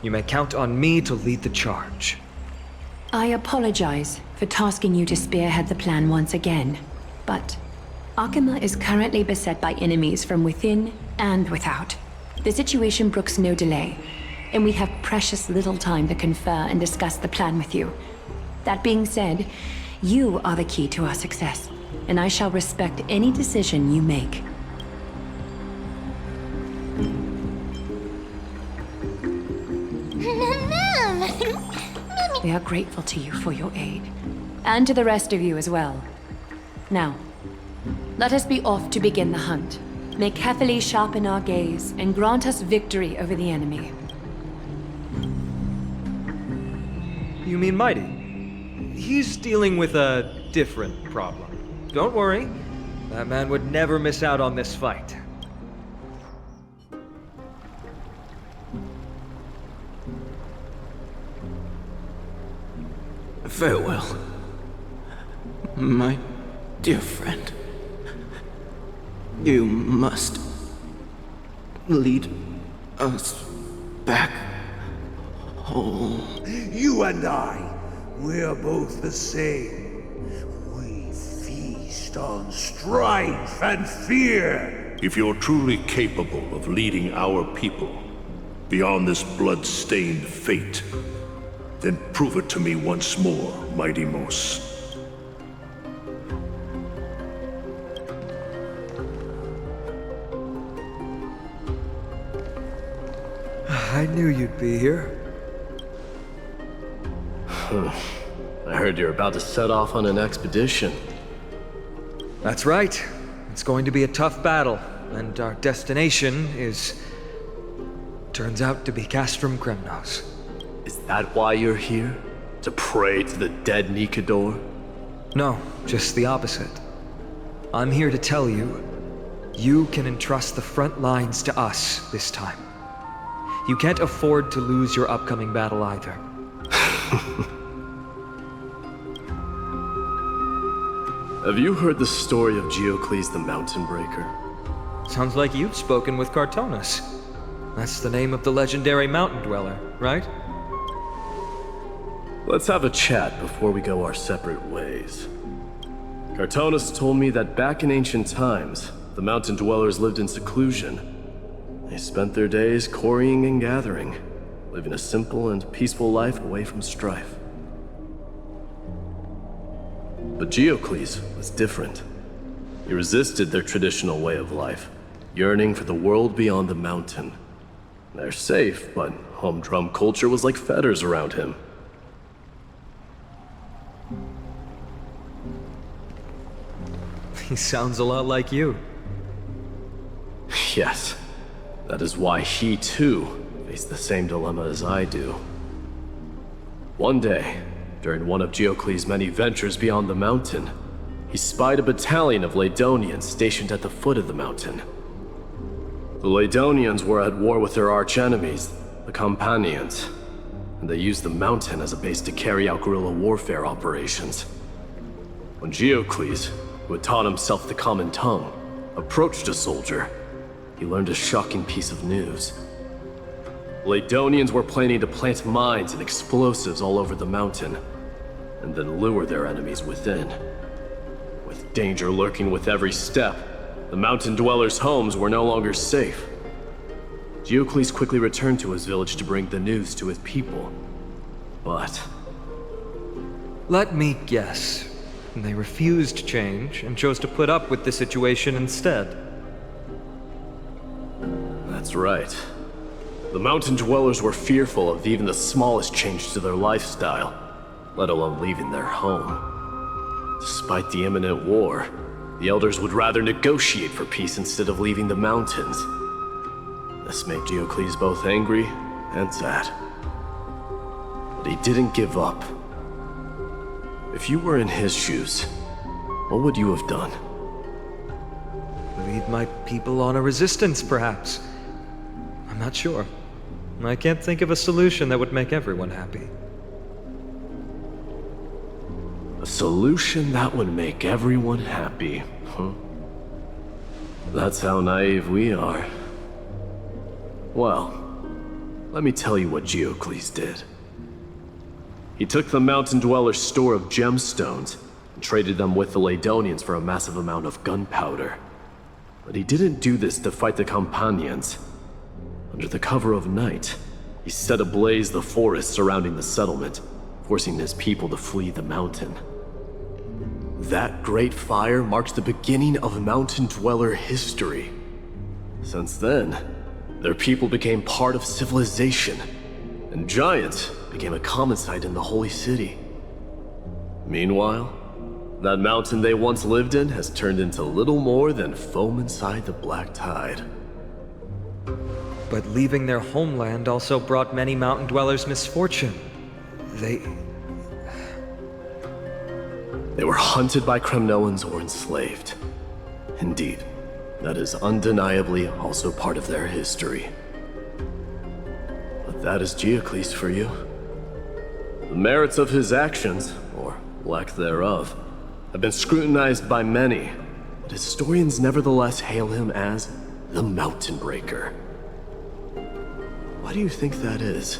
You may count on me to lead the charge. I apologize for tasking you to spearhead the plan once again, but Akima is currently beset by enemies from within and without. The situation brooks no delay, and we have precious little time to confer and discuss the plan with you. That being said, you are the key to our success, and I shall respect any decision you make. We are grateful to you for your aid, and to the rest of you as well. Now, let us be off to begin the hunt. May carefully sharpen our gaze and grant us victory over the enemy. You mean Mighty? He's dealing with a different problem. Don't worry, that man would never miss out on this fight. Farewell, my dear friend. You must lead us back home. You and I, we're both the same. We feast on strife and fear. If you're truly capable of leading our people beyond this blood-stained fate, then prove it to me once more, Mighty Mos. I knew you'd be here. I heard you're about to set off on an expedition. That's right. It's going to be a tough battle, and our destination turns out to be Castrum Kremnos. Is that why you're here? To pray to the dead Nikador? No, just the opposite. I'm here to tell you, you can entrust the front lines to us this time. You can't afford to lose your upcoming battle either. Have you heard the story of Geocles the Mountain Breaker? Sounds like you've spoken with Cartonus. That's the name of the legendary mountain dweller, right? Let's have a chat before we go our separate ways. Cartonus told me that back in ancient times, the mountain dwellers lived in seclusion. They spent their days quarrying and gathering, living a simple and peaceful life away from strife. But Geocles was different. He resisted their traditional way of life, yearning for the world beyond the mountain. They're safe, but humdrum culture was like fetters around him. He sounds a lot like you. Yes. That is why he, too, faced the same dilemma as I do. One day, during one of Geocles' many ventures beyond the mountain, he spied a battalion of Ladonians stationed at the foot of the mountain. The Ladonians were at war with their arch-enemies, the Companions, and they used the mountain as a base to carry out guerrilla warfare operations. When Geocles, who had taught himself the common tongue, approached a soldier, he learned a shocking piece of news. Ladonians were planning to plant mines and explosives all over the mountain, and then lure their enemies within. With danger lurking with every step, the mountain dwellers' homes were no longer safe. Geocles quickly returned to his village to bring the news to his people. But... let me guess. They refused change and chose to put up with the situation instead. That's right. The mountain dwellers were fearful of even the smallest change to their lifestyle, let alone leaving their home. Despite the imminent war, the elders would rather negotiate for peace instead of leaving the mountains. This made Geocles both angry and sad. But he didn't give up. If you were in his shoes, what would you have done? Lead my people on a resistance, perhaps. I'm not sure. I can't think of a solution that would make everyone happy. A solution that would make everyone happy, huh? That's how naive we are. Well, let me tell you what Geocles did. He took the mountain dwellers' store of gemstones and traded them with the Ladonians for a massive amount of gunpowder. But he didn't do this to fight the Companions. Under the cover of night, he set ablaze the forest surrounding the settlement, forcing his people to flee the mountain. That great fire marked the beginning of mountain dweller history. Since then, their people became part of civilization, and giants became a common sight in the holy city. Meanwhile, that mountain they once lived in has turned into little more than foam inside the black tide. But leaving their homeland also brought many mountain dwellers misfortune. They were hunted by Kremnoans or enslaved. Indeed, that is undeniably also part of their history. But that is Geocles for you. The merits of his actions lack thereof, have been scrutinized by many, but historians nevertheless hail him as the Mountain Breaker. Why do you think that is?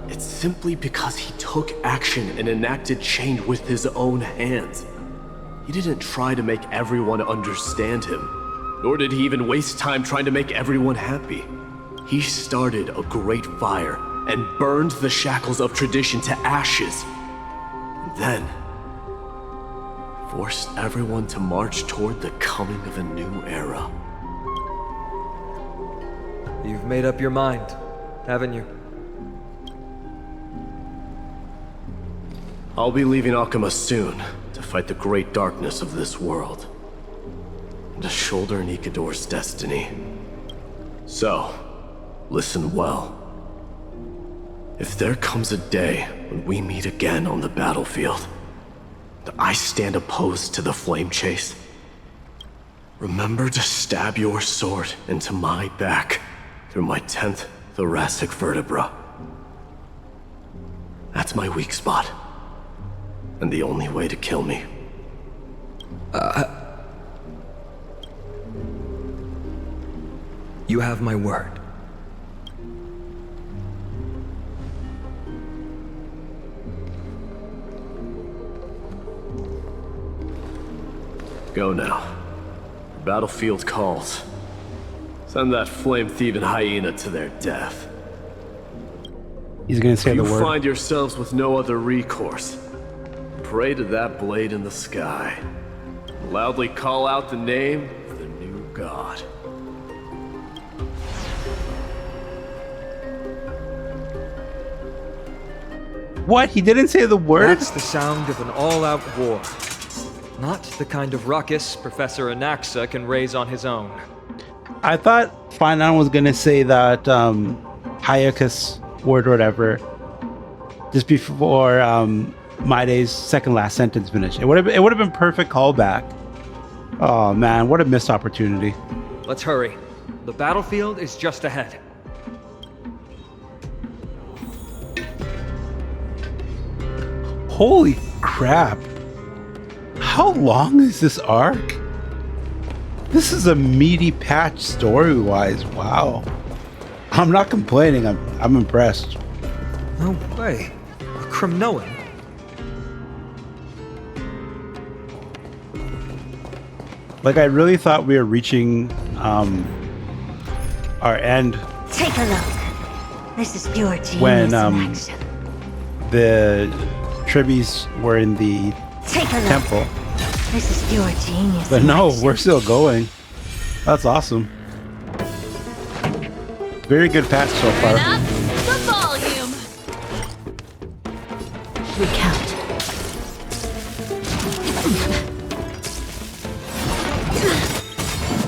It's simply because he took action and enacted change with his own hands. He didn't try to make everyone understand him, nor did he even waste time trying to make everyone happy. He started a great fire and burned the shackles of tradition to ashes. And then forced everyone to march toward the coming of a new era. You've made up your mind, haven't you? I'll be leaving Akama soon to fight the great darkness of this world, and to shoulder Nikador's destiny. So, listen well. If there comes a day when we meet again on the battlefield, that I stand opposed to the flame chase, remember to stab your sword into my back through my 10th thoracic vertebra. That's my weak spot, and the only way to kill me. You have my word. Go now. The battlefield calls. Send that flame-thieving hyena to their death. He's gonna say the If you word. find yourselves with no other recourse, pray to that blade in the sky. Loudly call out the name of the new god. What? He didn't say the word? That's the sound of an all-out war. Not the kind of ruckus Professor Anaxa can raise on his own. I thought Finan was gonna say that Hyakus word or whatever just before Maide's second last sentence finished. It would have been perfect callback. Oh man, what a missed opportunity. Let's hurry. The battlefield is just ahead. Holy crap. How long is this arc? This is a meaty patch story-wise. Wow. I'm not complaining. I'm impressed. No way. A Kremnoan? Like, I really thought we were reaching our end Take a look. This is pure genius when in action. the Tribbies were in the Take a look. temple. This is pure genius. But in no, action. we're still going. That's awesome. Very good patch so far. Up the volume. Recount.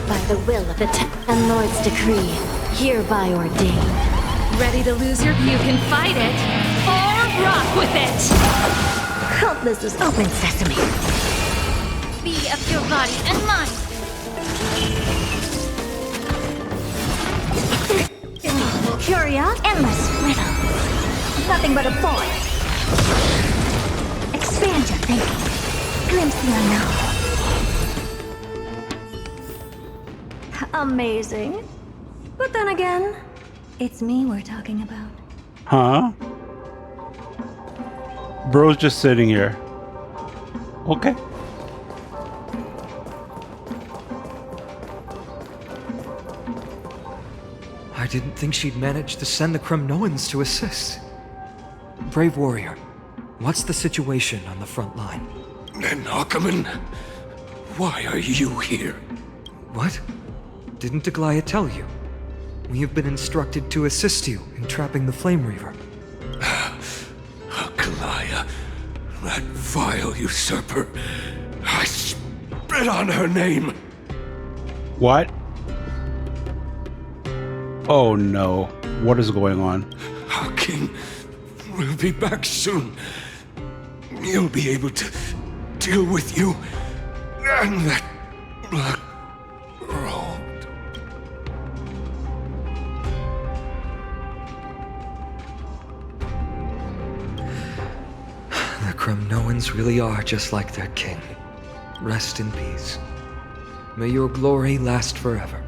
By the will of the Ten Lord's decree, hereby ordained. Ready to lose your you can fight it or rock with it. Countless is open sesame. Be of your body and mind. Curious, endless riddle. Nothing but a boy. Expand your thinking. Glimpse the unknown. Amazing. But then again, it's me we're talking about. Huh? Bro's just sitting here. Okay. I didn't think she'd manage to send the Kremnoans to assist. Brave warrior, what's the situation on the front line? Nakaman, why are you here? What? Didn't Aglaya tell you? We have been instructed to assist you in trapping the Flame Reaver. Aglaya, that vile usurper. I spit on her name. What? Oh no. What is going on? Our king will be back soon. He'll be able to deal with you and that black robe. Kremnoans really are just like their king. Rest in peace. May your glory last forever.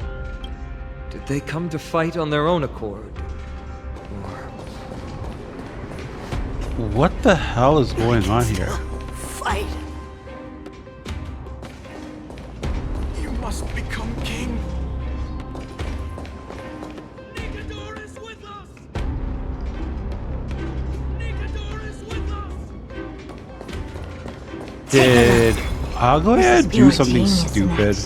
Did they come to fight on their own accord? Or... What the hell is going on here? Fight! You must become king! Nikador is with us! Nikador is with us! Did I'll go ahead and do something stupid.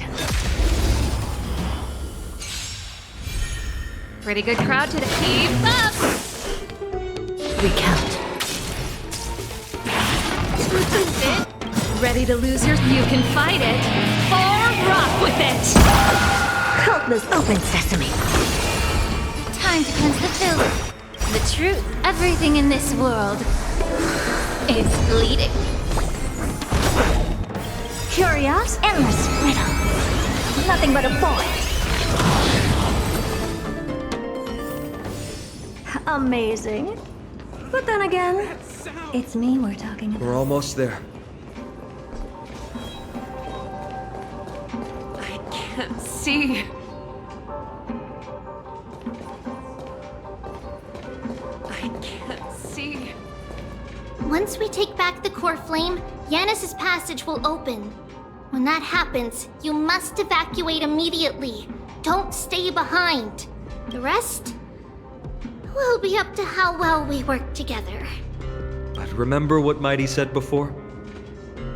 Pretty good crowd today. Keep up! Recount. Ready to lose yours? You can fight it, or rock with it! Countless open sesame. Time to cleanse the filth. The truth. Everything in this world is bleeding. Curious? Endless riddle. Nothing but a void. Amazing. But then again, it's me we're talking about. We're almost there. I can't see. I can't see. Once we take back the core flame, Yanis's passage will open. When that happens, you must evacuate immediately. Don't stay behind. The rest will be up to how well we work together. But remember what Mighty said before?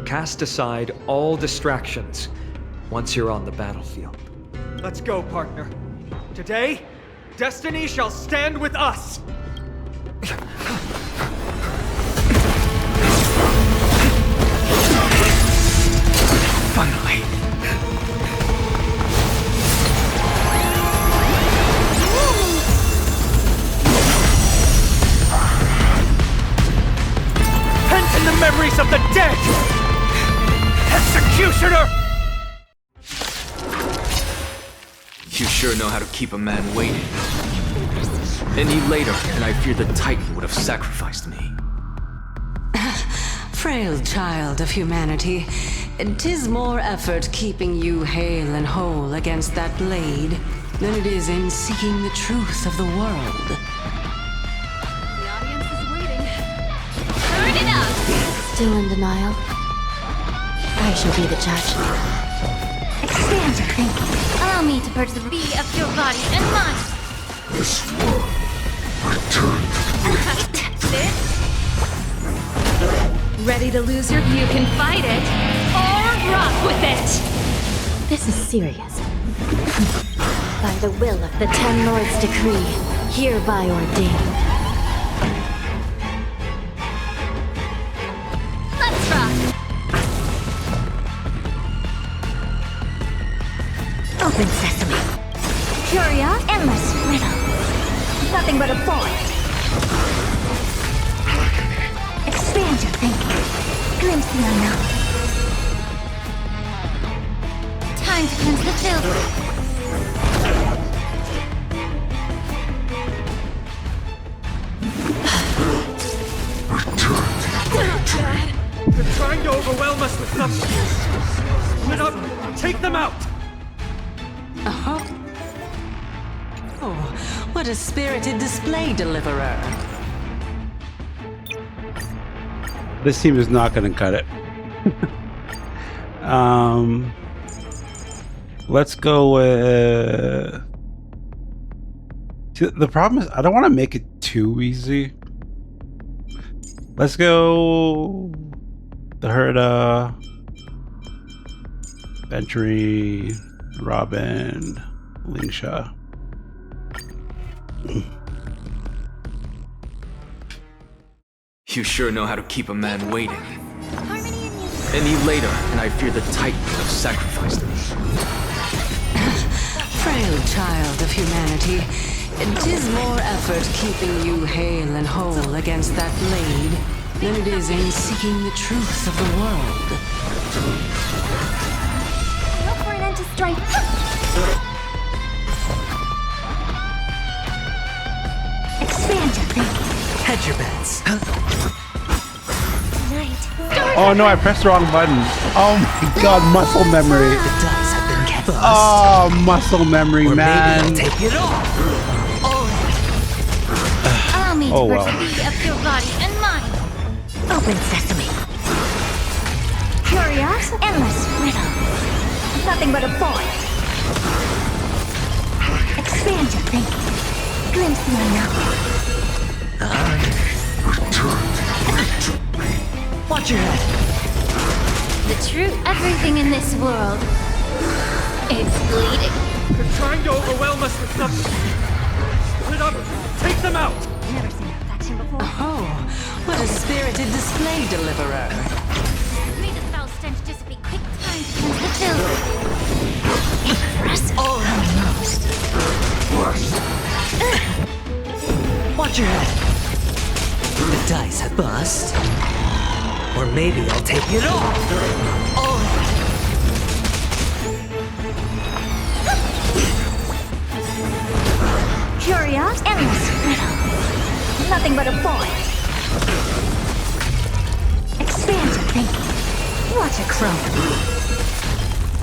Cast aside all distractions once you're on the battlefield. Let's go, partner. Today, destiny shall stand with us! Finally! Pent in the memories of the dead! Executioner! You sure know how to keep a man waiting. Any later, and I fear the Titan would have sacrificed me. Frail child of humanity, 'tis more effort keeping you hale and whole against that blade than it is in seeking the truth of the world. The audience is waiting. Turn it up! Still in denial? I shall be the judge. Expand your thinking. Allow me to purge the bee of your body and mind. This world returned. This? Ready to lose your... You can fight it, or rock with it! This is serious. By the will of the Ten Lords' decree, hereby ordained. Let's rock! Open sesame. Curious? Endless riddle. Nothing but a void. Expand your thinking. Glimpse the unknown. Time to cleanse the filth. They're trying to overwhelm us with something. Split up, take them out! Uh-huh. Oh, what a spirited display, Deliverer. This team is not going to cut it. Let's go with... See, the problem is I don't want to make it too easy. Let's go the Herda, Venturi, Robin, Lingsha. You sure know how to keep a man waiting. Any later, and I fear the Titan would have sacrificed me. Frail child of humanity, 'tis more effort keeping you hale and whole against that blade than it is in seeking the truth of the world. Go for an end to strife. Expand your thinking. Hedge your bets. Tonight, Oh no, I pressed the wrong button. Oh my god, muscle memory. The dice have been kept. Oh, muscle memory, man. Maybe I'll take it off. Allow me to Oh, well. perceive of your body and mind. Open sesame. Curious, endless riddle. Nothing but a void. Expand your thinking. Glimpse the unknown. Watch your head. The truth, everything in this world is bleeding. They're trying to overwhelm us with something. Split up! Take them out! Never seen affection before. Oh, what a spirited display, deliverer. May the foul stench dissipate. Quick time to cleanse the filth. Impressive. Almost. Watch your head. The dice have bust. Or maybe I'll take it off. Curious, endless riddle. Nothing but a void. Expand your thinking. Watch it grow.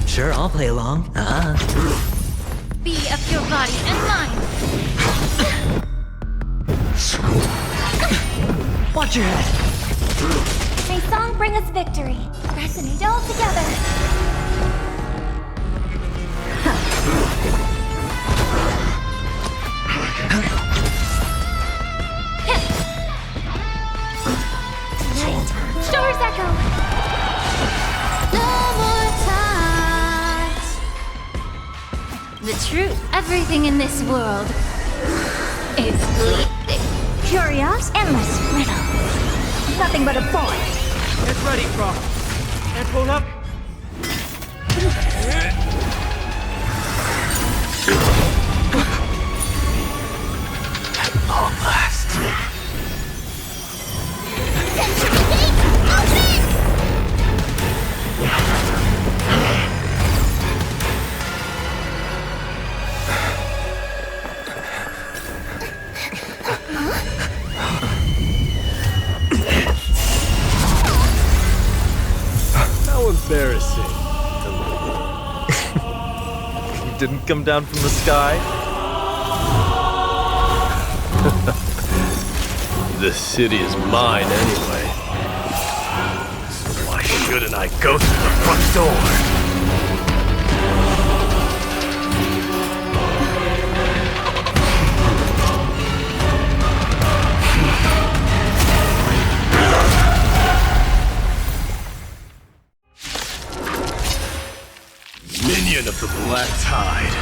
Sure, I'll play along. Be of your body and mind. Watch your head. May song bring us victory. Resonate all together. Stories echo. No more times. The truth, everything in this world is bleeding. Curious, endless riddle. Nothing but a void. Get ready, Croc. And pull up. At long last. How embarrassing. You didn't come down from the sky? This city is mine anyway. So why shouldn't I go through the front door? Minion of the Black Tide,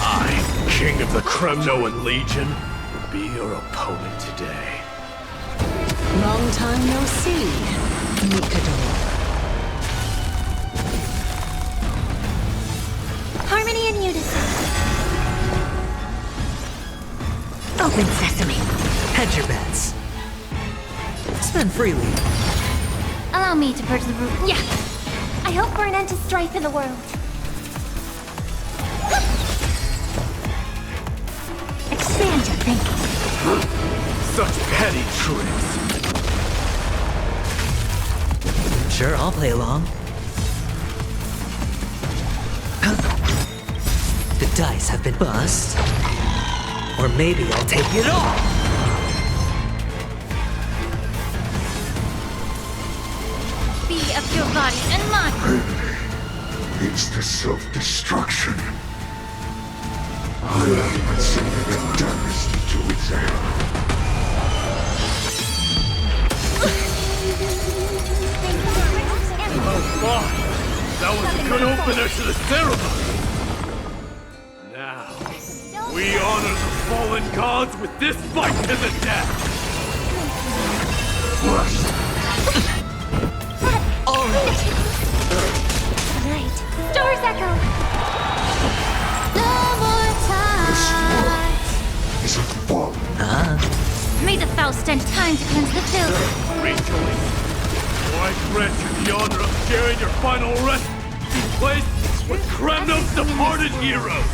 I, King of the Kremnoan Legion, will be your opponent today. Long time no see, Mikador. Harmony and unison. Open sesame. Hedge your bets. Spend freely. Allow me to purge the room. Yeah. I hope for an end to strife in the world. Expand your thinking. Such petty tricks. Sure, I'll play along. The dice have been bust. Or maybe I'll take it off. Be of your body and mind. Leads to self-destruction. I have something embarrassing to examine. Oh, fine. That was a good opener to the ceremony. Now, we honor the fallen gods with this fight to the death. Right. Stars echo. No more time. Is it fallen? May the foul stench time to cleanse the filth. Rejoice. For I grant you the honor of sharing your final resting place with Kremno's departed heroes.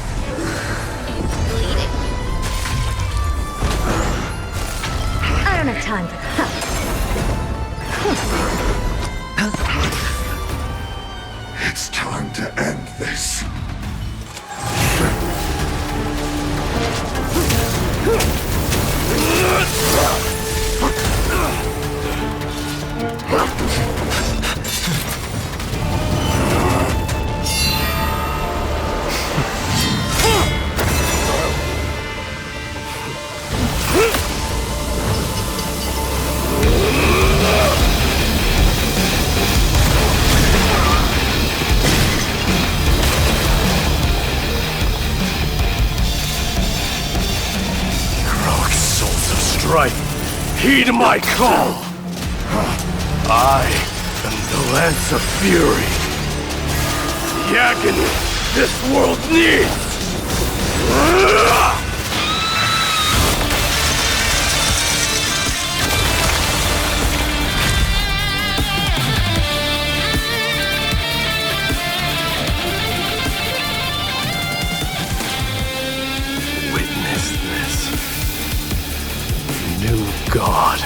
Bleeding. I don't have time for that. It's time to end this. Heed my call! I am the Lance of Fury. The agony this world needs! Witness this. New God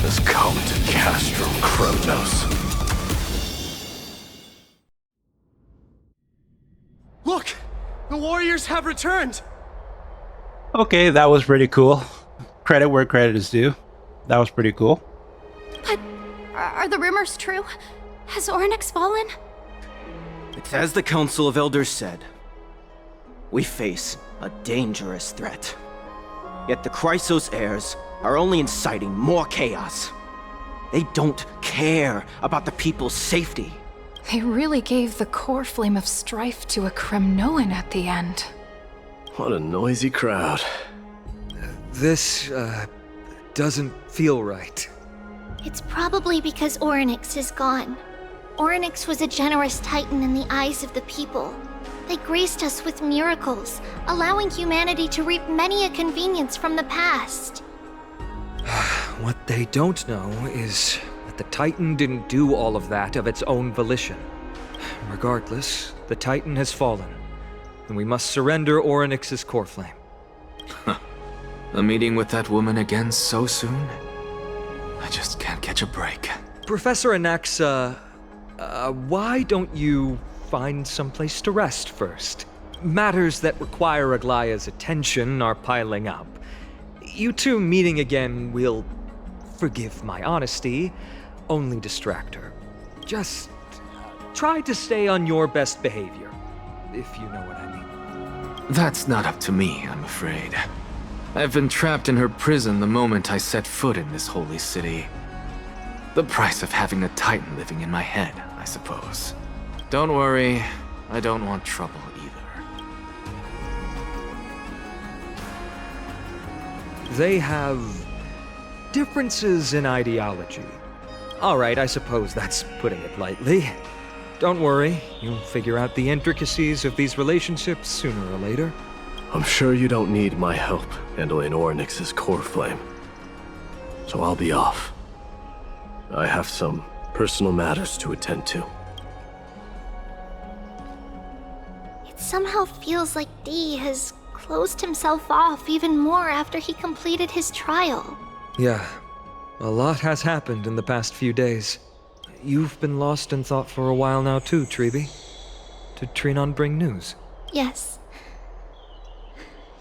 has come to Castrum Kronos. Look! The warriors have returned! Okay, that was pretty cool. Credit where credit is due. That was pretty cool. But are the rumors true? Has Oryx fallen? It's as the Council of Elders said. We face a dangerous threat. Yet the Chrysos heirs are only inciting more chaos. They don't care about the people's safety. They really gave the core flame of strife to a Kremnoan at the end. What a noisy crowd. This, doesn't feel right. It's probably because Oryx is gone. Oryx was a generous titan in the eyes of the people. They graced us with miracles, allowing humanity to reap many a convenience from the past. What they don't know is that the Titan didn't do all of that of its own volition. Regardless, the Titan has fallen, and we must surrender Oryx's core flame. A meeting with that woman again so soon? I just can't catch a break. Professor Anaxa, why don't you find someplace to rest first? Matters that require Aglaya's attention are piling up. You two meeting again will, forgive my honesty, only distract her. Just try to stay on your best behavior, if you know what I mean. That's not up to me, I'm afraid. I've been trapped in her prison the moment I set foot in this holy city. The price of having a Titan living in my head, I suppose. Don't worry, I don't want trouble either. They have differences in ideology. All right, I suppose that's putting it lightly. Don't worry, you'll figure out the intricacies of these relationships sooner or later. I'm sure you don't need my help handling Oryx's core flame. So I'll be off. I have some personal matters to attend to. It somehow feels like D has closed himself off even more after he completed his trial. Yeah, a lot has happened in the past few days. You've been lost in thought for a while now too, Treeby. Did Trinon bring news? Yes.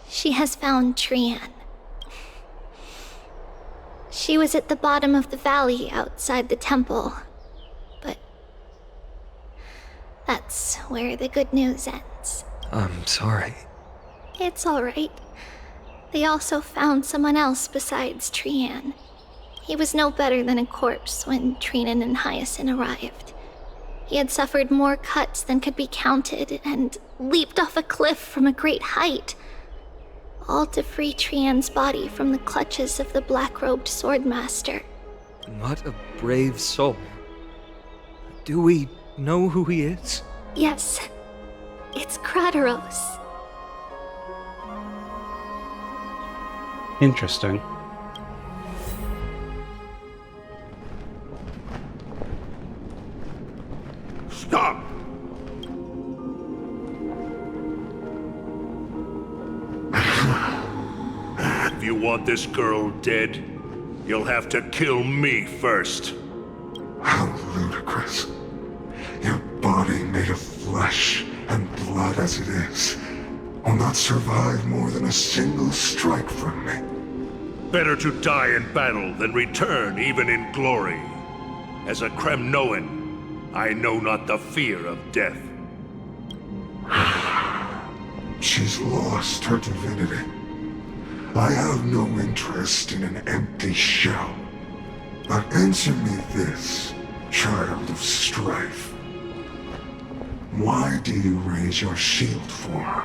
She has found Trian. She was at the bottom of the valley outside the temple, but that's where the good news ends. I'm sorry. It's alright. They also found someone else besides Trian. He was no better than a corpse when Trinan and Hyacinth arrived. He had suffered more cuts than could be counted and leaped off a cliff from a great height, all to free Trian's body from the clutches of the black-robed swordmaster. What a brave soul. Do we know who he is? Yes, it's Krateros. Interesting. Stop! If you want this girl dead, you'll have to kill me first. How ludicrous. Your body made as it is, will not survive more than a single strike from me. Better to die in battle than return even in glory. As a Kremnoan, I know not the fear of death. She's lost her divinity. I have no interest in an empty shell. But answer me this, child of strife. Why do you raise your shield for her?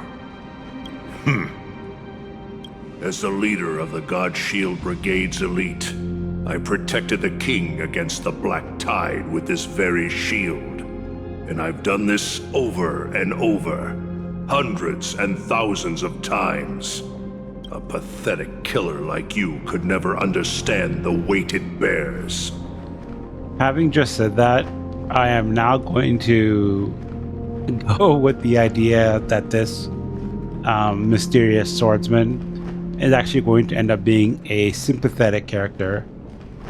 As the leader of the God Shield Brigade's elite, I protected the king against the Black Tide with this very shield. And I've done this over and over, hundreds and thousands of times. A pathetic killer like you could never understand the weight it bears. Having just said that, I am now going to go with the idea that this mysterious swordsman is actually going to end up being a sympathetic character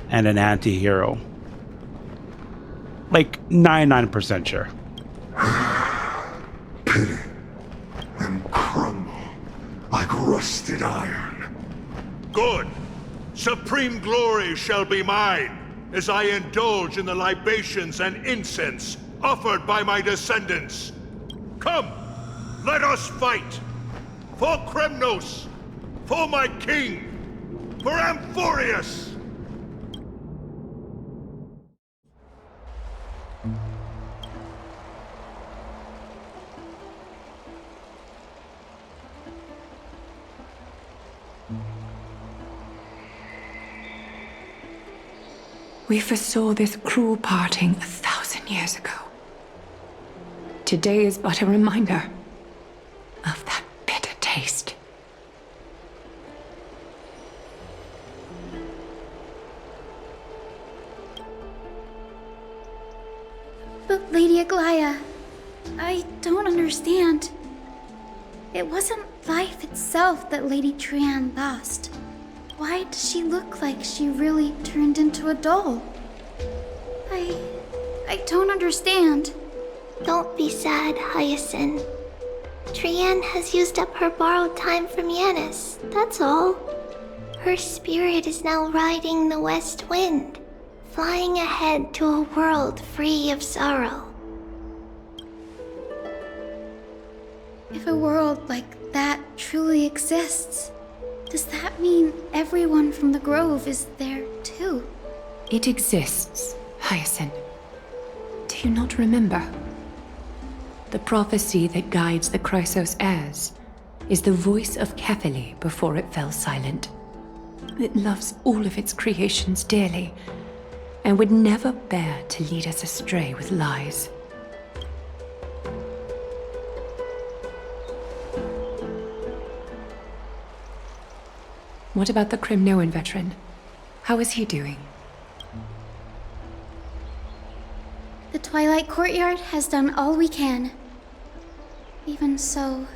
and an anti-hero. Like 99% sure. Pity and crumble like rusted iron. Good! Supreme glory shall be mine, as I indulge in the libations and incense offered by my descendants. Come, let us fight! For Kremnos! For my king! For Amphoreus! We foresaw this cruel parting 1,000 years ago. Today is but a reminder of that bitter taste. But Lady Aglaya, I don't understand. It wasn't life itself that Lady Trian lost. Why does she look like she really turned into a doll? I don't understand. Don't be sad, Hyacinth. Trian has used up her borrowed time from Yanis, that's all. Her spirit is now riding the west wind, flying ahead to a world free of sorrow. If a world like that truly exists, does that mean everyone from the Grove is there too? It exists, Hyacinth. Do you not remember? The prophecy that guides the Chrysos heirs is the voice of Kefili before it fell silent. It loves all of its creations dearly and would never bear to lead us astray with lies. What about the Kremnoan veteran? How is he doing? The Twilight Courtyard has done all we can. Even so,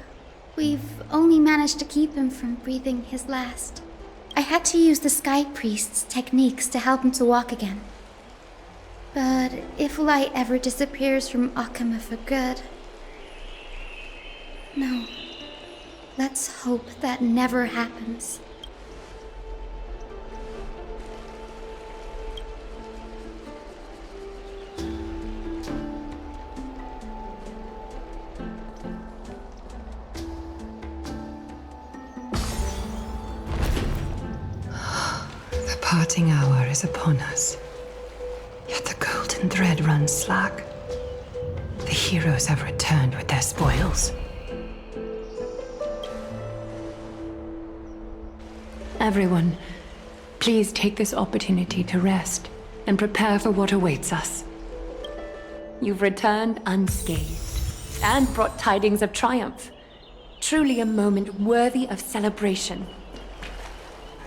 we've only managed to keep him from breathing his last. I had to use the Sky Priest's techniques to help him to walk again. But if light ever disappears from Akama for good... No. Let's hope that never happens. The parting hour is upon us. Yet the golden thread runs slack. The heroes have returned with their spoils. Everyone, please take this opportunity to rest and prepare for what awaits us. You've returned unscathed and brought tidings of triumph. Truly a moment worthy of celebration.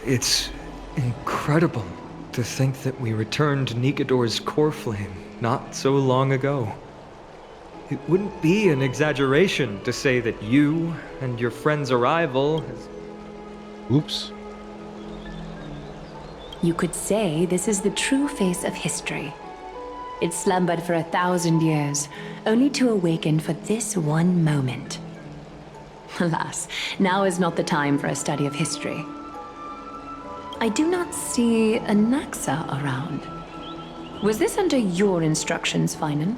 It's incredible to think that we returned Nigador's core flame not so long ago. It wouldn't be an exaggeration to say that you and your friend's arrival has... Oops. You could say this is the true face of history. It slumbered for 1,000 years, only to awaken for this one moment. Alas, now is not the time for a study of history. I do not see a Naxa around. Was this under your instructions, Finan?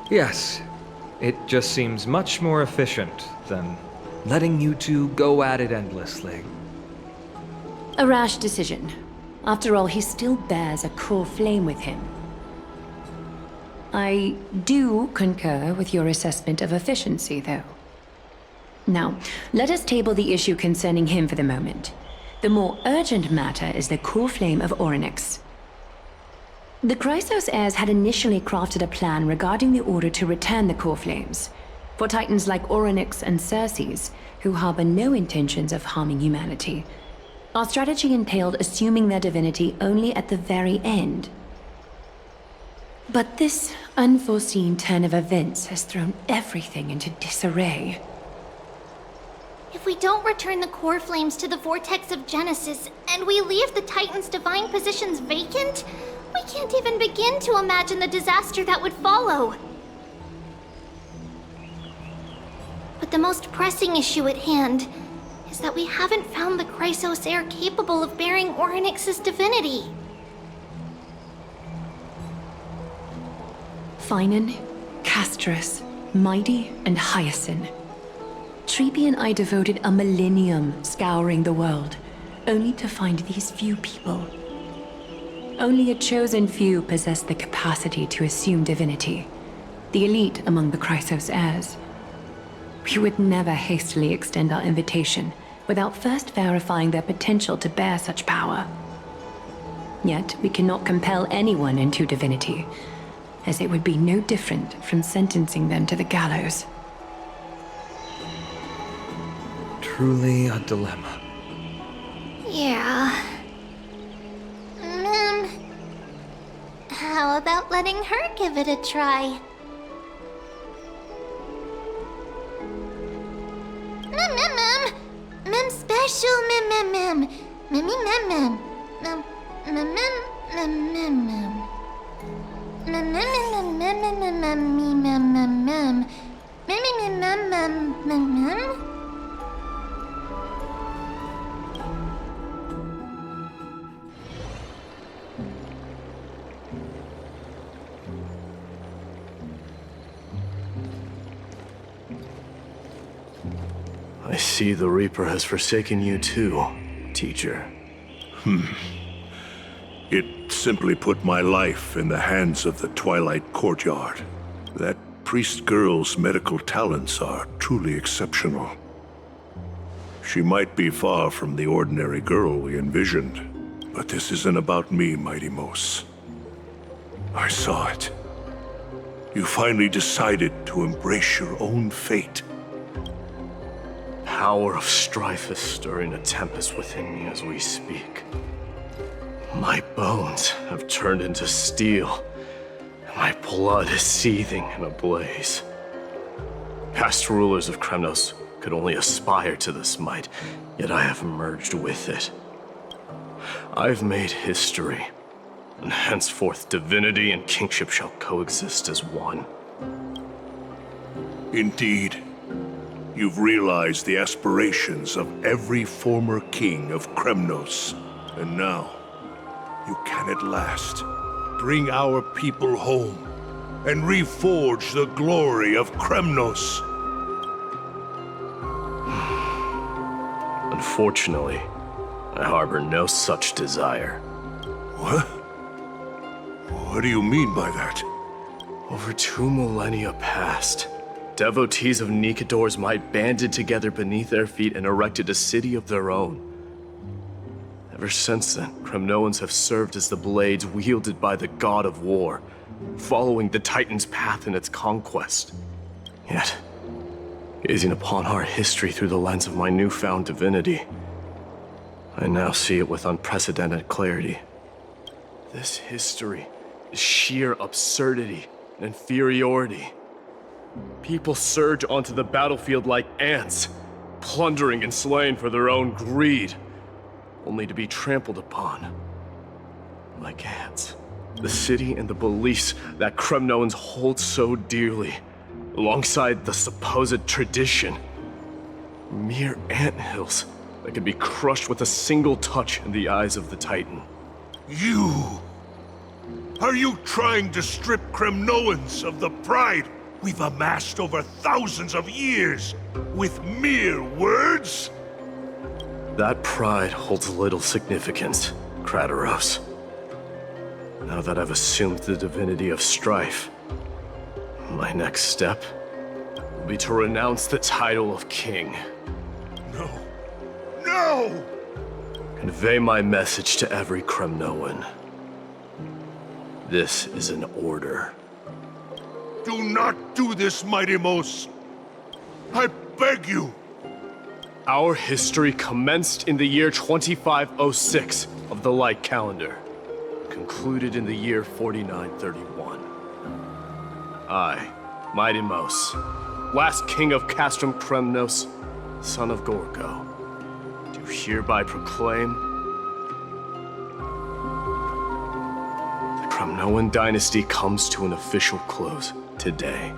Yes. It just seems much more efficient than letting you two go at it endlessly. A rash decision. After all, he still bears a core flame with him. I do concur with your assessment of efficiency, though. Now, let us table the issue concerning him for the moment. The more urgent matter is the core flame of Orynyx. The Chrysos heirs had initially crafted a plan regarding the order to return the core flames. For titans like Orynyx and Circes, who harbor no intentions of harming humanity, our strategy entailed assuming their divinity only at the very end. But this unforeseen turn of events has thrown everything into disarray. If we don't return the core flames to the vortex of Genesis, and we leave the Titan's divine positions vacant, we can't even begin to imagine the disaster that would follow. But the most pressing issue at hand is that we haven't found the Chrysos heir capable of bearing Orynyx's divinity. Finan, Castrus, Mighty, and Hyacinth. Trebi and I devoted a millennium scouring the world, only to find these few people. Only a chosen few possess the capacity to assume divinity, the elite among the Chrysos heirs. We would never hastily extend our invitation without first verifying their potential to bear such power. Yet we cannot compel anyone into divinity, as it would be no different from sentencing them to the gallows. Truly a dilemma. Yeah. How about letting her give it a try? Mem special mem. I see the Reaper has forsaken you too, teacher. It simply put my life in the hands of the Twilight Courtyard. That priest girl's medical talents are truly exceptional. She might be far from the ordinary girl we envisioned, but this isn't about me, Mighty Mos. I saw it. You finally decided to embrace your own fate. Power of strife is stirring a tempest within me as we speak. My bones have turned into steel, and my blood is seething in a blaze. Past rulers of Kremnos could only aspire to this might, yet I have merged with it. I've made history, and henceforth divinity and kingship shall coexist as one. Indeed. You've realized the aspirations of every former king of Kremnos. And now, you can at last bring our people home and reforge the glory of Kremnos. Unfortunately, I harbor no such desire. What? What do you mean by that? Over 2 millennia past, devotees of Nikador's might banded together beneath their feet and erected a city of their own. Ever since then, Kremnoans have served as the blades wielded by the god of war, following the Titan's path in its conquest. Yet, gazing upon our history through the lens of my newfound divinity, I now see it with unprecedented clarity. This history is sheer absurdity and inferiority. People surge onto the battlefield like ants, plundering and slaying for their own greed, only to be trampled upon like ants. The city and the beliefs that Kremnoans hold so dearly, alongside the supposed tradition, Mere anthills that can be crushed with a single touch in the eyes of the Titan. You! Are you trying to strip Kremnoans of the pride we've amassed over thousands of years with mere words? That pride holds little significance, Kratos. Now that I've assumed the divinity of strife, my next step will be to renounce the title of king. No. No! Convey my message to every Kremnoan. This is an order. Do not do this, Mighty Mos. I beg you. Our history commenced in the year 2506 of the Light Calendar, concluded in the year 4931. I, Mighty Mos, last king of Castrum Kremnos, son of Gorgo, do hereby proclaim the Kremnoan dynasty comes to an official close today.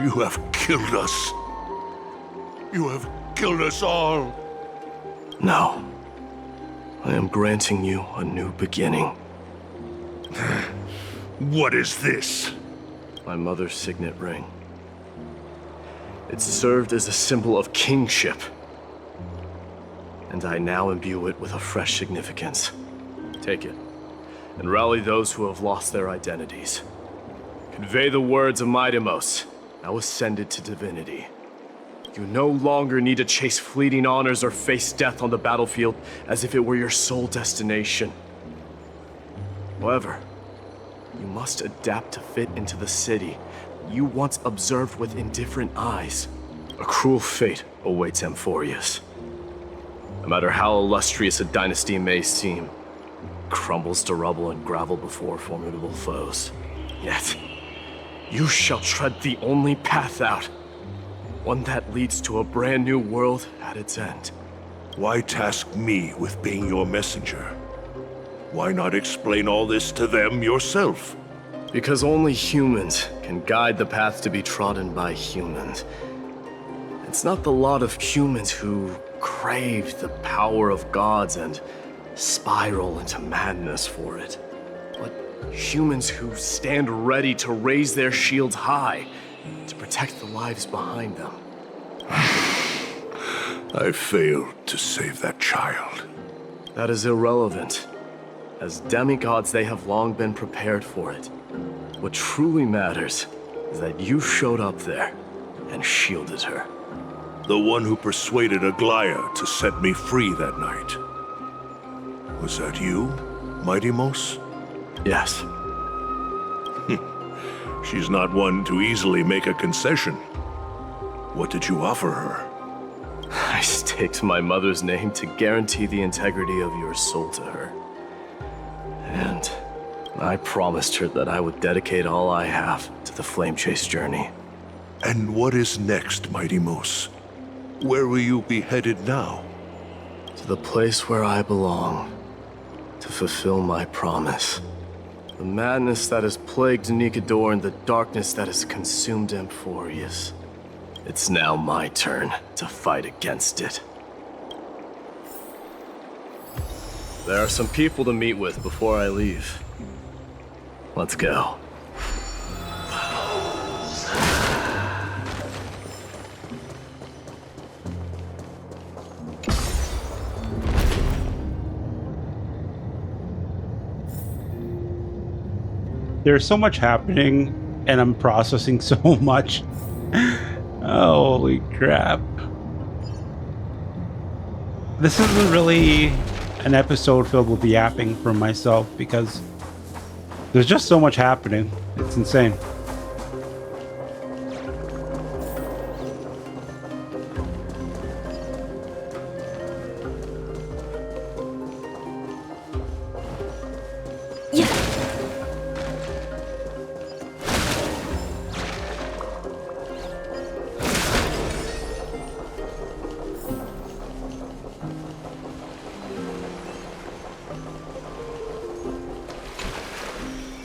You have killed us. You have killed us all. No. I am granting you a new beginning. What is this? My mother's signet ring. It served as a symbol of kingship, and I now imbue it with a fresh significance. Take it, and rally those who have lost their identities. Convey the words of Mighty Mos, now ascended to divinity. You no longer need to chase fleeting honors or face death on the battlefield as if it were your sole destination. However, you must adapt to fit into the city you once observed with indifferent eyes. A cruel fate awaits Amphoreus. No matter how illustrious a dynasty may seem, it crumbles to rubble and gravel before formidable foes. Yet, you shall tread the only path out. One that leads to a brand new world at its end. Why task me with being your messenger? Why not explain all this to them yourself? Because only humans can guide the path to be trodden by humans. It's not the lot of humans who crave the power of gods and spiral into madness for it, but humans who stand ready to raise their shields high to protect the lives behind them. I failed to save that child. That is irrelevant. As demigods, they have long been prepared for it. What truly matters is that you showed up there and shielded her. The one who persuaded Aglaya to set me free that night. Was that you, Mighty Mos? Yes. She's not one to easily make a concession. What did you offer her? I staked my mother's name to guarantee the integrity of your soul to her. And I promised her that I would dedicate all I have to the Flame Chase journey. And what is next, Mighty Mos? Where will you be headed now? To the place where I belong, to fulfill my promise. The madness that has plagued Nikador and the darkness that has consumed Amphoreus. It's now my turn to fight against it. There are some people to meet with before I leave. Let's go. There's so much happening, and I'm processing so much. Holy crap. This isn't really an episode filled with yapping from myself because there's just so much happening. It's insane.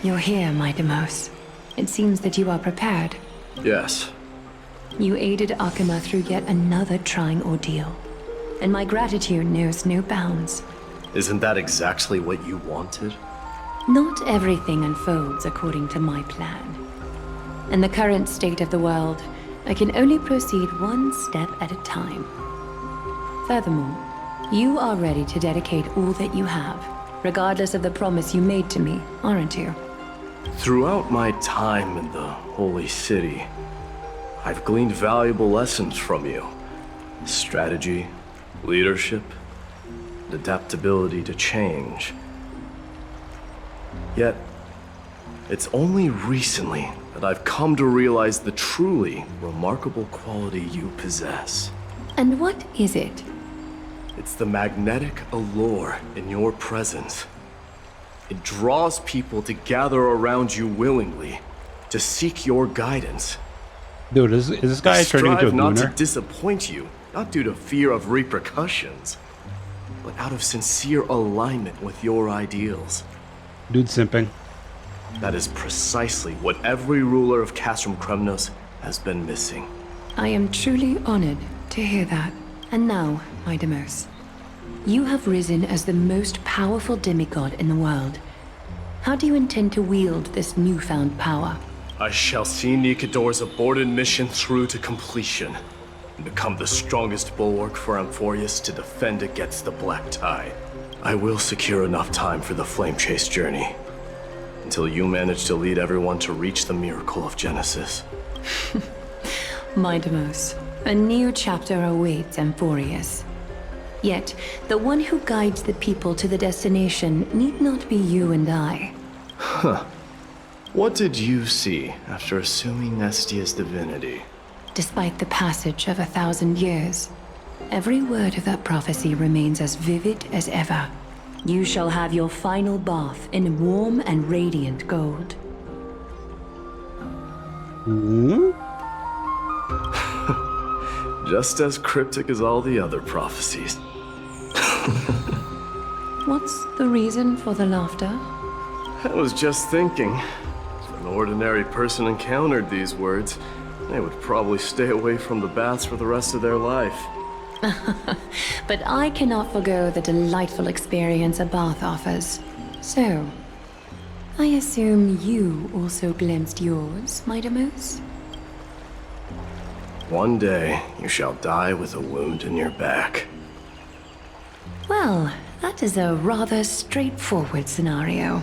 You're here, Mighty Mos. It seems that you are prepared. Yes. You aided Akuma through yet another trying ordeal, and my gratitude knows no bounds. Isn't that exactly what you wanted? Not everything unfolds according to my plan. In the current state of the world, I can only proceed one step at a time. Furthermore, you are ready to dedicate all that you have, regardless of the promise you made to me, aren't you? Throughout my time in the Holy City, I've gleaned valuable lessons from you. Strategy, leadership, and adaptability to change. Yet, it's only recently that I've come to realize the truly remarkable quality you possess. And what is it? It's the magnetic allure in your presence. It draws people to gather around you willingly, to seek your guidance. Dude, is this guy turning into a Strive not to gooner? disappoint you, not due to fear of repercussions, but out of sincere alignment with your ideals. Dude simping. That is precisely what every ruler of Castrum Kremnos has been missing. I am truly honored to hear that. And now, my Deimos, you have risen as the most powerful demigod in the world. How do you intend to wield this newfound power? I shall see Nikador's aborted mission through to completion, and become the strongest bulwark for Amphoreus to defend against the Black Tide. I will secure enough time for the Flame Chase journey, until you manage to lead everyone to reach the miracle of Genesis. My Deimos, a new chapter awaits Amphoreus. Yet, the one who guides the people to the destination need not be you and I. Huh. What did you see after assuming Nestia's divinity? Despite the passage of 1,000 years, every word of that prophecy remains as vivid as ever. You shall have your final bath in warm and radiant gold. Just as cryptic as all the other prophecies. What's the reason for the laughter? I was just thinking, if an ordinary person encountered these words, they would probably stay away from the baths for the rest of their life. But I cannot forgo the delightful experience a bath offers. So, I assume you also glimpsed yours, my Deimos? One day, you shall die with a wound in your back. Well, that is a rather straightforward scenario.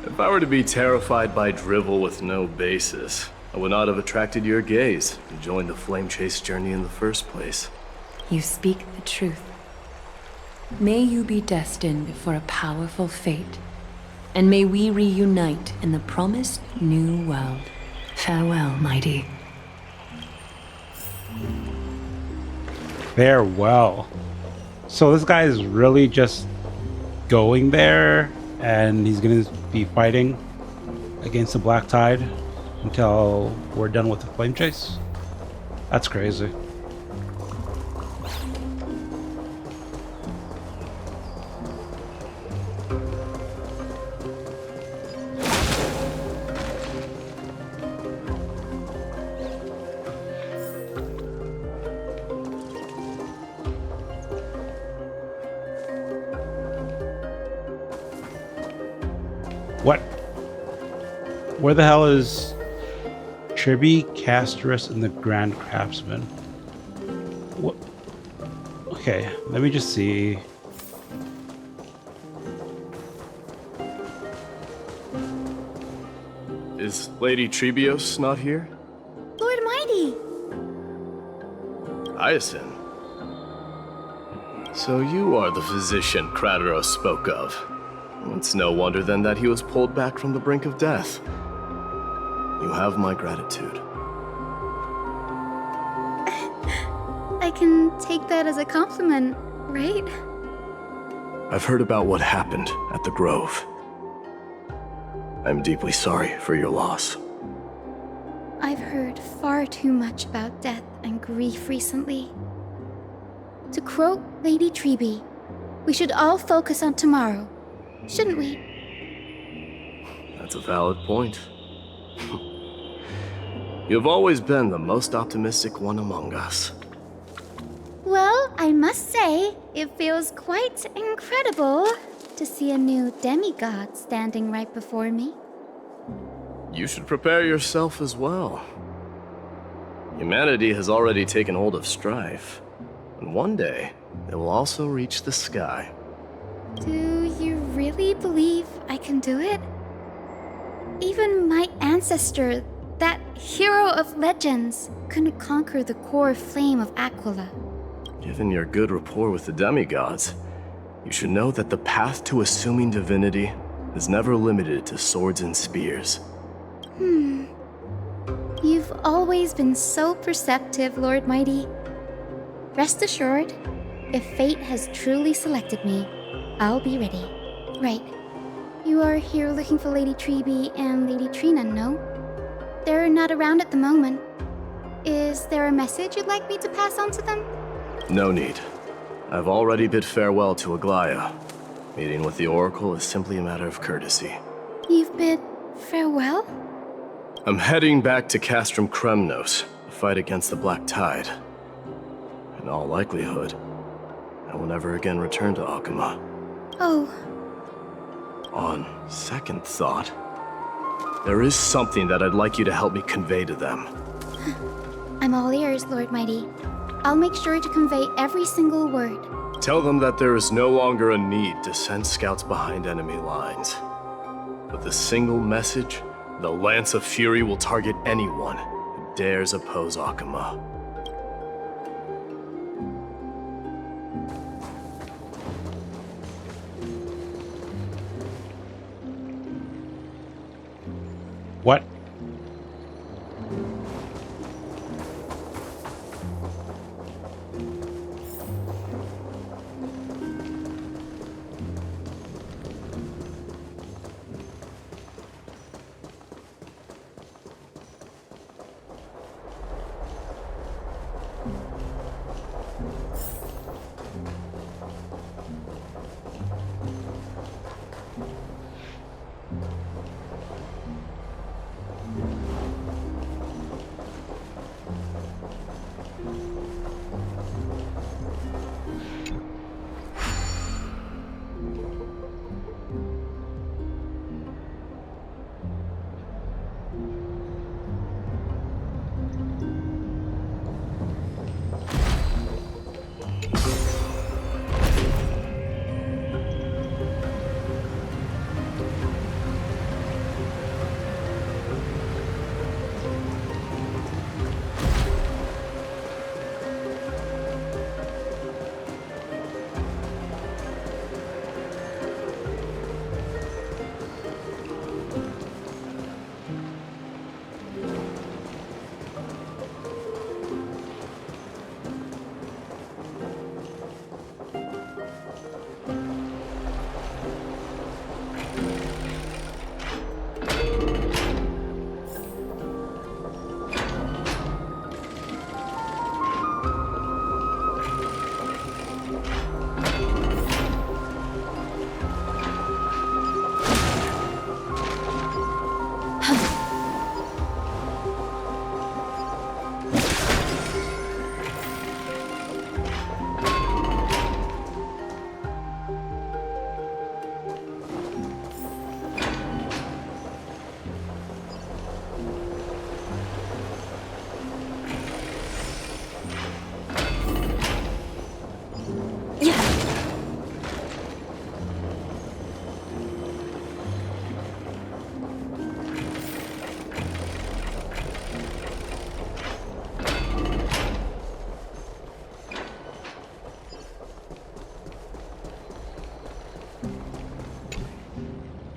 If I were to be terrified by drivel with no basis, I would not have attracted your gaze and joined the Flame Chase journey in the first place. You speak the truth. May you be destined for a powerful fate, and may we reunite in the promised new world. Farewell, mighty. Farewell. So this guy is really just going there, and he's going to be fighting against the Black Tide until we're done with the Flame Chase? That's crazy. What? Where the hell is Tribby, Casterus, and the Grand Craftsman? What? Okay, let me just see. Is Lady Trebios not here? Lord Mighty! Hyacinth. So you are the physician Krateros spoke of. It's no wonder then that he was pulled back from the brink of death. You have my gratitude. I can take that as a compliment, right? I've heard about what happened at the Grove. I'm deeply sorry for your loss. I've heard far too much about death and grief recently. To quote Lady Treby, we should all focus on tomorrow, shouldn't we? That's a valid point. You've always been the most optimistic one among us. Well, I must say, it feels quite incredible to see a new demigod standing right before me. You should prepare yourself as well. Humanity has already taken hold of strife, and one day, it will also reach the sky. Do you really believe I can do it? Even my ancestor, that hero of legends, couldn't conquer the core flame of Aquila. Given your good rapport with the demigods, you should know that the path to assuming divinity is never limited to swords and spears. You've always been so perceptive, Lord Mighty. Rest assured, if fate has truly selected me, I'll be ready. Right. You are here looking for Lady Treby and Lady Trina, no? They're not around at the moment. Is there a message you'd like me to pass on to them? No need. I've already bid farewell to Aglaya. Meeting with the Oracle is simply a matter of courtesy. You've bid farewell? I'm heading back to Castrum Kremnos to fight against the Black Tide. In all likelihood, I will never again return to Akuma. Oh. On second thought, there is something that I'd like you to help me convey to them. I'm all ears, Lord Mighty. I'll make sure to convey every single word. Tell them that there is no longer a need to send scouts behind enemy lines. With a single message, the Lance of Fury will target anyone who dares oppose Akuma. What?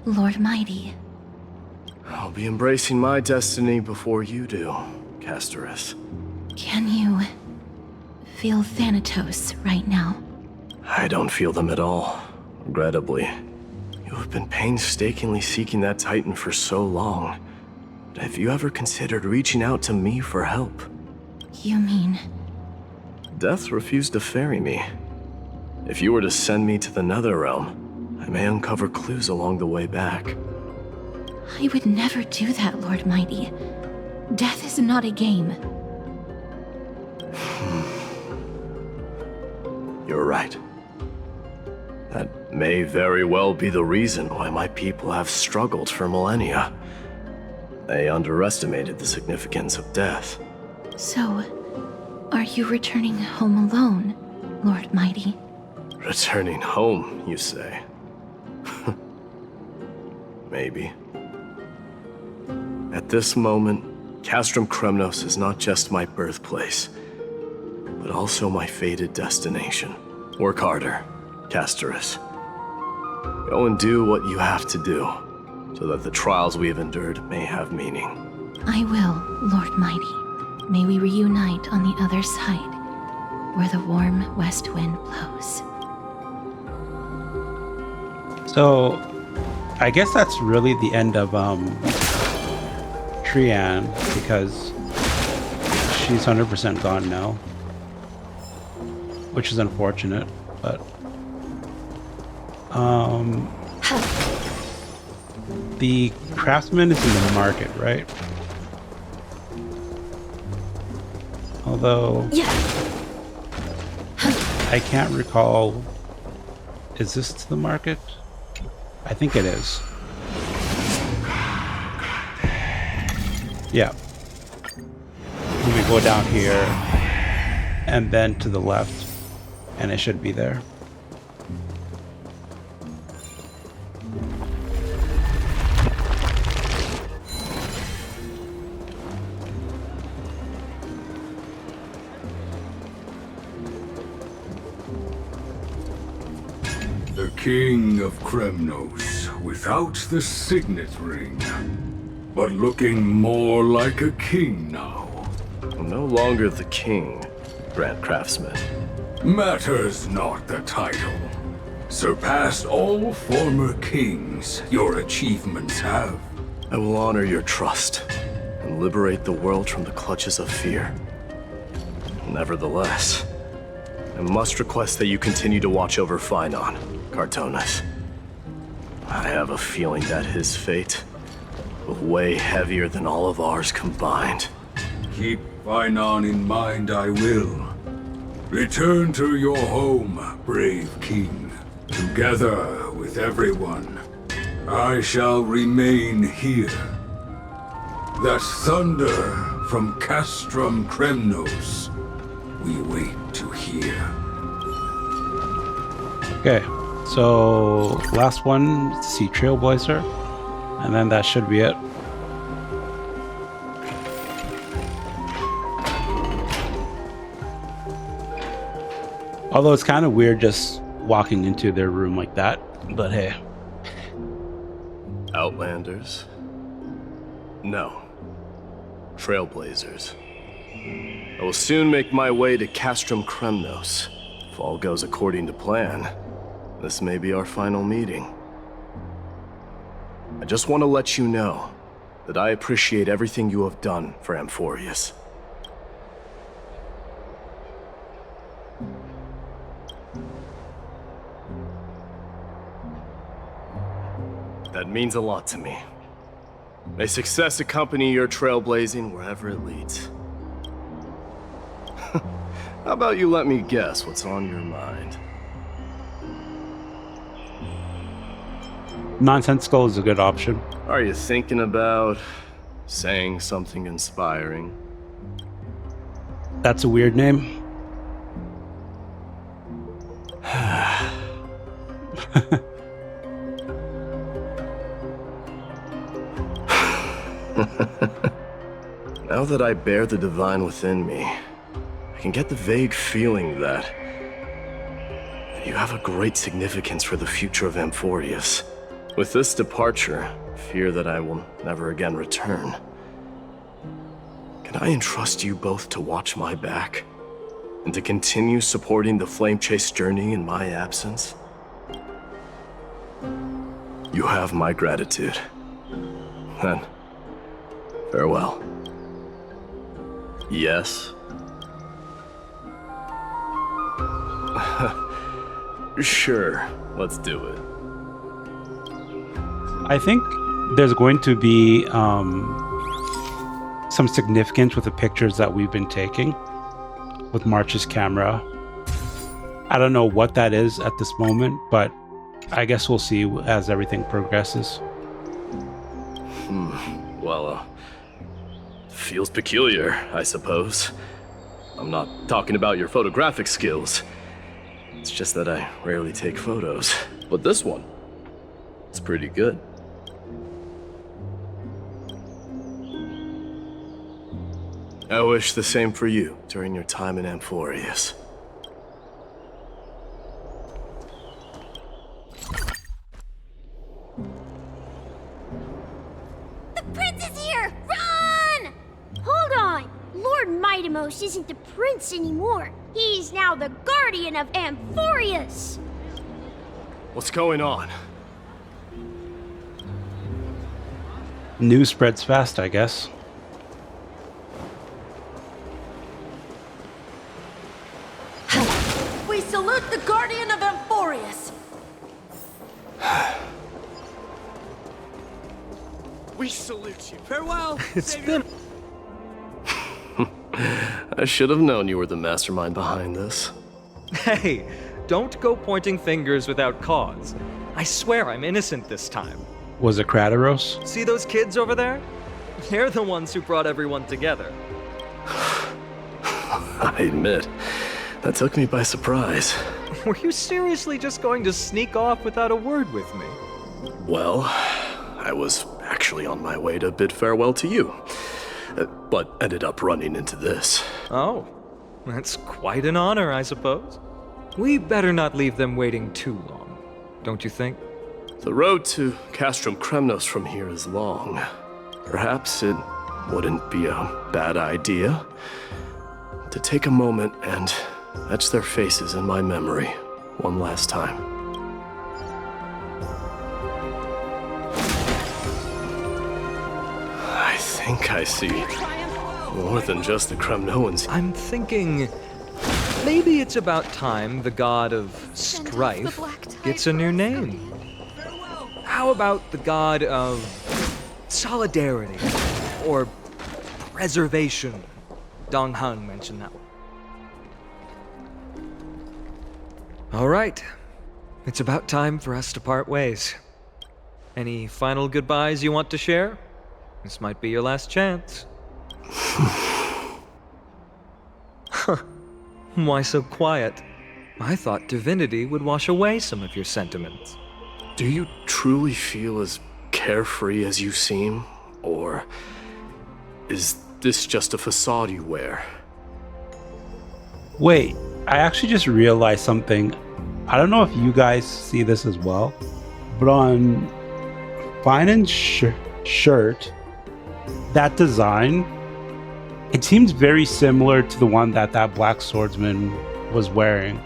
Lord Mighty. I'll be embracing my destiny before you do, Casterus. Can you feel Thanatos right now? I don't feel them at all, regrettably. You have been painstakingly seeking that Titan for so long. But have you ever considered reaching out to me for help? You mean... Death refused to ferry me. If you were to send me to the Netherrealm, I may uncover clues along the way back. I would never do that, Lord Mighty. Death is not a game. You're right. That may very well be the reason why my people have struggled for millennia. They underestimated the significance of death. So, are you returning home alone, Lord Mighty? Returning home, you say? Maybe. At this moment, Castrum Kremnos is not just my birthplace, but also my fated destination. Work harder, Castorus. Go and do what you have to do, so that the trials we have endured may have meaning. I will, Lord Mighty. May we reunite on the other side, where the warm west wind blows. So, I guess that's really the end of Trian, because she's 100% gone now, which is unfortunate, but the craftsman is in the market, right? Although I can't recall, is this to the market? I think it is. Yeah. We go down here and then to the left, and it should be there. The King of Kremnos, without the signet ring, but looking more like a king now. No longer the king, Grand Craftsman. Matters not the title. Surpassed all former kings your achievements have. I will honor your trust and liberate the world from the clutches of fear. Nevertheless, I must request that you continue to watch over Phainon, Cartonis. I have a feeling that his fate will weigh heavier than all of ours combined. Keep Phainon in mind, I will. Return to your home, brave king. Together with everyone, I shall remain here. That thunder from Castrum Kremnos, we wait to hear. Okay, so last one to see Trailblazer, and then that should be it. Although it's kind of weird just walking into their room like that, but hey. Outlanders? No. Trailblazers. I will soon make my way to Castrum Kremnos. If all goes according to plan, this may be our final meeting. I just want to let you know that I appreciate everything you have done for Amphoreus. That means a lot to me. May success accompany your trailblazing wherever it leads. How about you let me guess what's on your mind? Nonsensical is a good option. Are you thinking about saying something inspiring? That's a weird name. Now that I bear the divine within me, I can get the vague feeling that you have a great significance for the future of Amphoreus. With this departure, I fear that I will never again return. Can I entrust you both to watch my back and to continue supporting the Flame Chase journey in my absence? You have my gratitude. Then, farewell. Yes? Sure, let's do it. I think there's going to be some significance with the pictures that we've been taking with March's camera. I don't know what that is at this moment, but I guess we'll see as everything progresses. Well, feels peculiar, I suppose. I'm not talking about your photographic skills. It's just that I rarely take photos. But this one, it's pretty good. I wish the same for you during your time in Amphoreus. The prince is here! Run! Hold on! Lord Mightimos isn't the prince anymore. He's now the guardian of Amphoreus! What's going on? News spreads fast, I guess. We salute the guardian of Amphoreus! We salute you. Farewell! It's been... I should have known you were the mastermind behind this. Hey, don't go pointing fingers without cause. I swear I'm innocent this time. Was it Kratos? See those kids over there? They're the ones who brought everyone together. I admit, that took me by surprise. Were you seriously just going to sneak off without a word with me? Well, I was actually on my way to bid farewell to you, but ended up running into this. Oh, that's quite an honor, I suppose. We better not leave them waiting too long, don't you think? The road to Castrum Kremnos from here is long. Perhaps it wouldn't be a bad idea to take a moment and etch their faces in my memory one last time. I think I see more than just the Kremnoans. I'm thinking maybe it's about time the god of strife gets a new name. How about the god of solidarity or preservation? Dong Hung mentioned that one. All right, it's about time for us to part ways. Any final goodbyes you want to share? This might be your last chance. Why so quiet? I thought divinity would wash away some of your sentiments. Do you truly feel as carefree as you seem? Or is this just a facade you wear? Wait, I actually just realized something. I don't know if you guys see this as well, but on Finan's shirt, that design, it seems very similar to the one that black swordsman was wearing.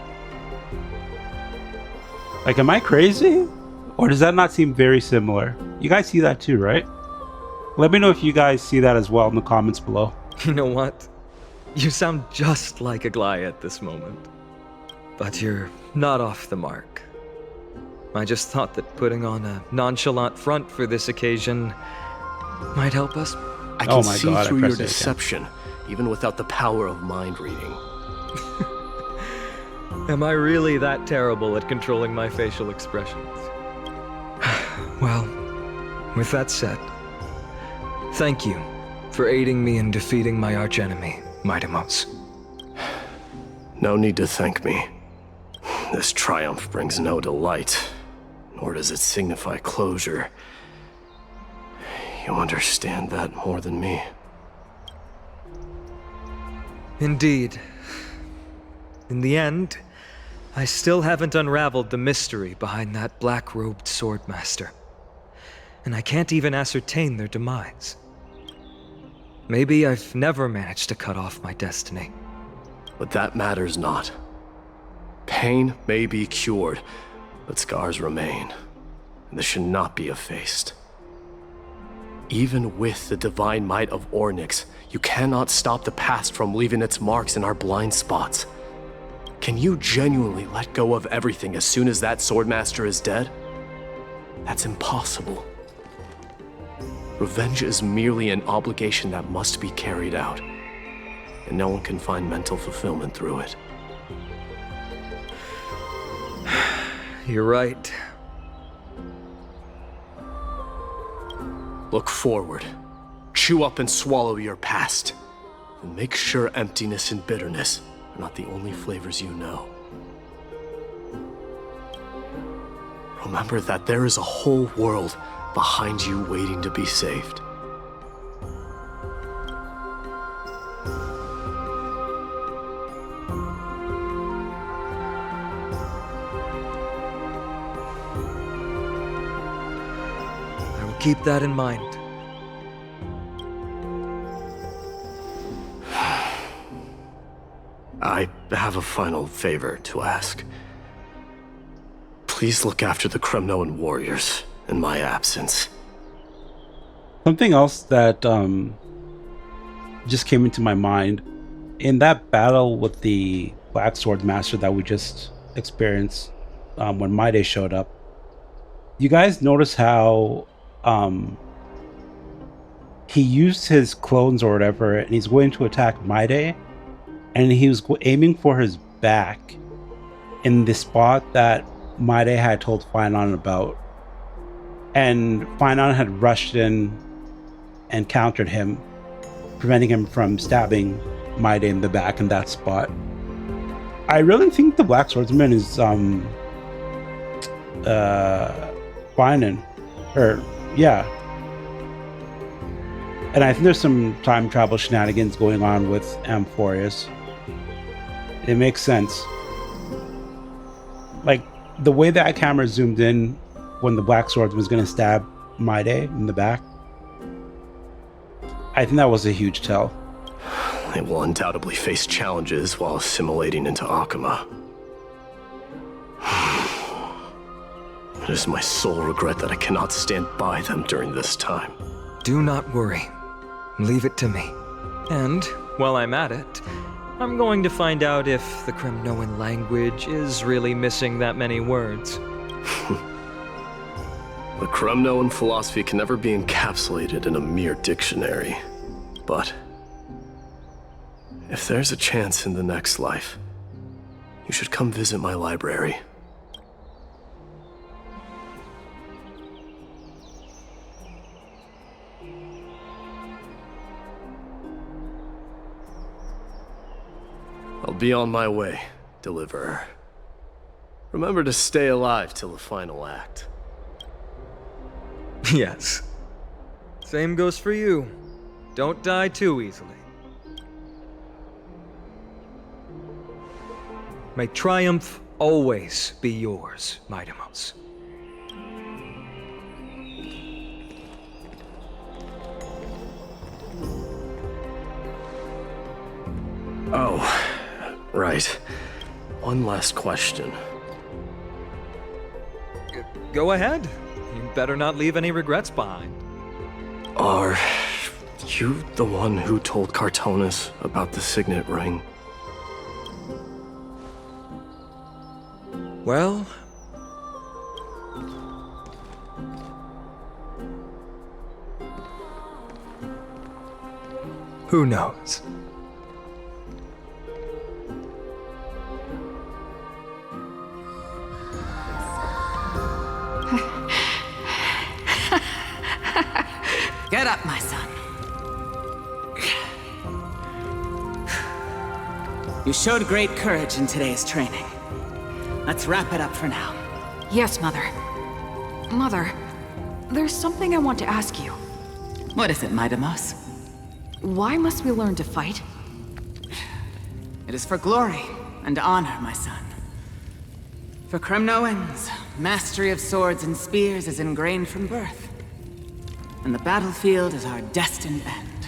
Like, am I crazy? Or does that not seem very similar? You guys see that too, right? Let me know if you guys see that as well in the comments below. You know what? You sound just like Aglaia at this moment. But you're not off the mark. I just thought that putting on a nonchalant front for this occasion might help us. I can see through your deception, even without the power of mind reading. Am I really that terrible at controlling my facial expressions? Well, with that said, thank you for aiding me in defeating my archenemy, Mightimos. No need to thank me. This triumph brings no delight, nor does it signify closure. You understand that more than me. Indeed. In the end, I still haven't unraveled the mystery behind that black-robed swordmaster. And I can't even ascertain their demise. Maybe I've never managed to cut off my destiny. But that matters not. Pain may be cured, but scars remain, and this should not be effaced. Even with the divine might of Ornyx, you cannot stop the past from leaving its marks in our blind spots. Can you genuinely let go of everything as soon as that swordmaster is dead? That's impossible. Revenge is merely an obligation that must be carried out, and no one can find mental fulfillment through it. You're right. Look forward. Chew up and swallow your past. And make sure emptiness and bitterness are not the only flavors you know. Remember that there is a whole world behind you waiting to be saved. I will keep that in mind. I have a final favor to ask. Please look after the Kremnoan warriors in my absence. Something else that just came into my mind in that battle with the Black Sword Master that we just experienced when My Day showed up. You guys notice how he used his clones or whatever, and he's going to attack My Day, and he was aiming for his back in the spot that My Day had told Finon about. And Finon had rushed in and countered him, preventing him from stabbing My Day in the back in that spot. I really think the Black Swordsman is Finon. Or yeah. And I think there's some time travel shenanigans going on with Amphoreus. It makes sense. Like, the way that camera zoomed in when the Black Swordsman was going to stab My Day in the back, I think that was a huge tell. They will undoubtedly face challenges while assimilating into Akuma. It is my sole regret that I cannot stand by them during this time. Do not worry. Leave it to me. And, while I'm at it, I'm going to find out if the Kremnoan language is really missing that many words. The Kremnoan philosophy can never be encapsulated in a mere dictionary. But if there's a chance in the next life, you should come visit my library. I'll be on my way, Deliverer. Remember to stay alive till the final act. Yes. Same goes for you. Don't die too easily. May triumph always be yours, Midamos. Oh, right. One last question. Go ahead. You better not leave any regrets behind. Are you the one who told Cartonus about the signet ring? Well... who knows? Get up, my son. You showed great courage in today's training. Let's wrap it up for now. Yes, Mother. Mother, there's something I want to ask you. What is it, Midamos? Why must we learn to fight? It is for glory and honor, my son. For Kremnoans, mastery of swords and spears is ingrained from birth. And the battlefield is our destined end.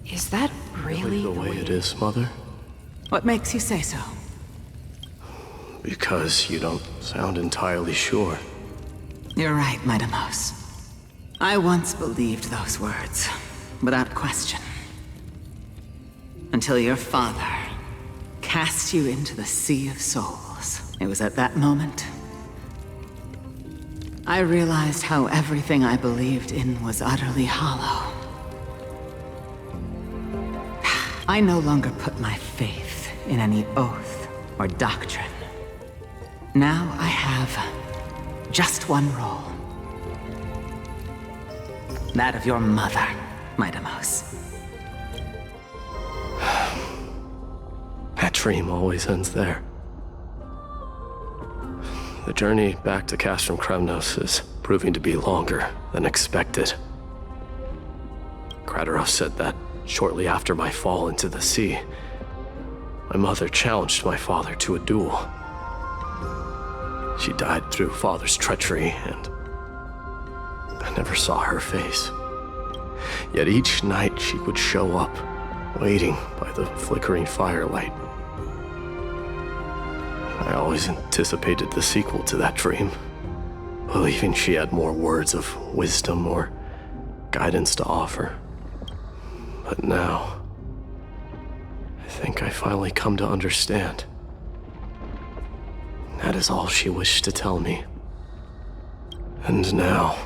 Is that really the way it is, Mother? What makes you say so? Because you don't sound entirely sure. You're right, Midamos. I once believed those words, without question. Until your father cast you into the Sea of Souls. It was at that moment I realized how everything I believed in was utterly hollow. I no longer put my faith in any oath or doctrine. Now I have just one role. That of your mother, Midamos. That dream always ends there. The journey back to Castrum Kremnos is proving to be longer than expected. Krateros said that shortly after my fall into the sea, my mother challenged my father to a duel. She died through father's treachery, and I never saw her face. Yet each night she would show up, waiting by the flickering firelight. I always anticipated the sequel to that dream, believing she had more words of wisdom or guidance to offer. But now, I think I finally come to understand. That is all she wished to tell me. And now,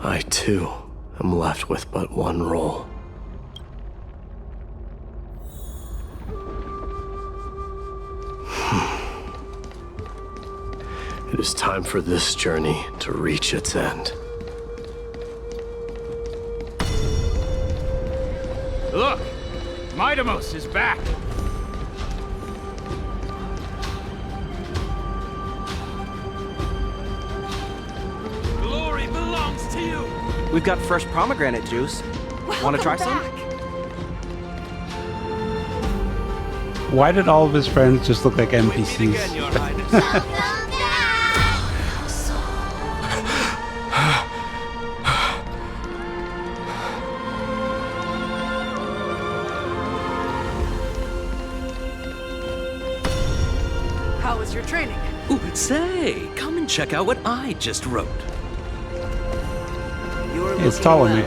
I too am left with but one role. It is time for this journey to reach its end. Look! Midamos is back! Glory belongs to you! We've got fresh pomegranate juice. Want to try some? Why did all of his friends just look like NPCs? How was your training? Ooh, say, come and check out what I just wrote. It's Ptolemy.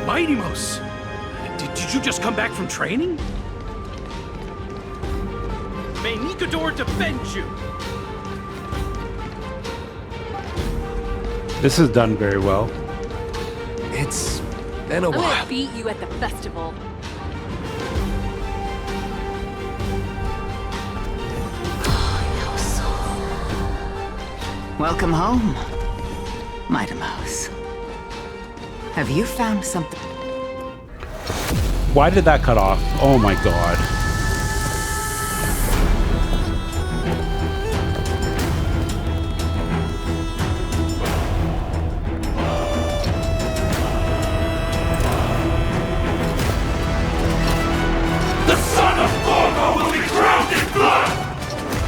Midamos! Did you just come back from training? May Nikador defend you! This is done very well. It's been a I'm while. gonna beat you at the festival. Welcome home, Midamos. Have you found something? Why did that cut off? Oh my god. The son of Gorgo will be drowned in blood!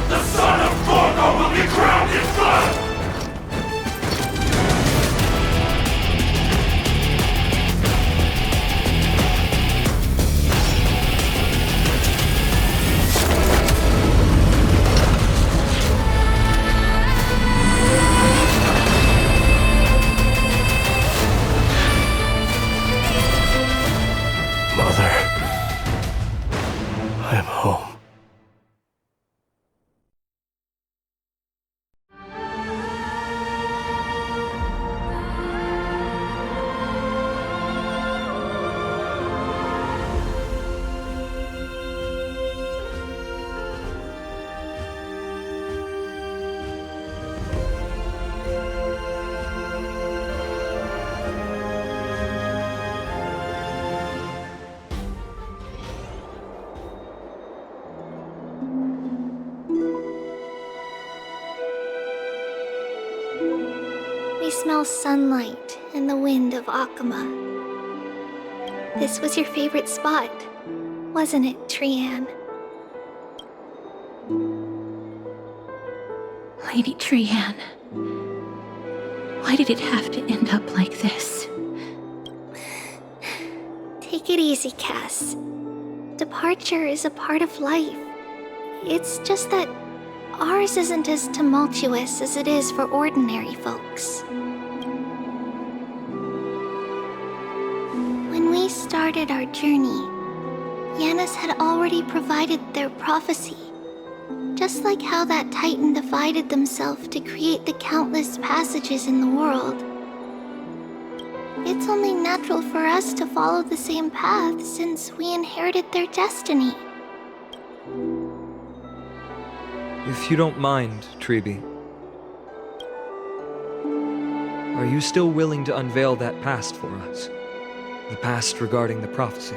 The son of Gorgo will be drowned in blood! Mother, I'm home. We smell sunlight and the wind of Akama. This was your favorite spot, wasn't it, Trianne? Lady Trianne, why did it have to end up like this? Take it easy, Cass. Departure is a part of life. It's just that ours isn't as tumultuous as it is for ordinary folks. When we started our journey, Yanis had already provided their prophecy, Just like how that Titan divided themselves to create the countless passages in the world. It's only natural for us to follow the same path since we inherited their destiny. If you don't mind, Treeby, are you still willing to unveil that past for us? The past regarding the prophecy?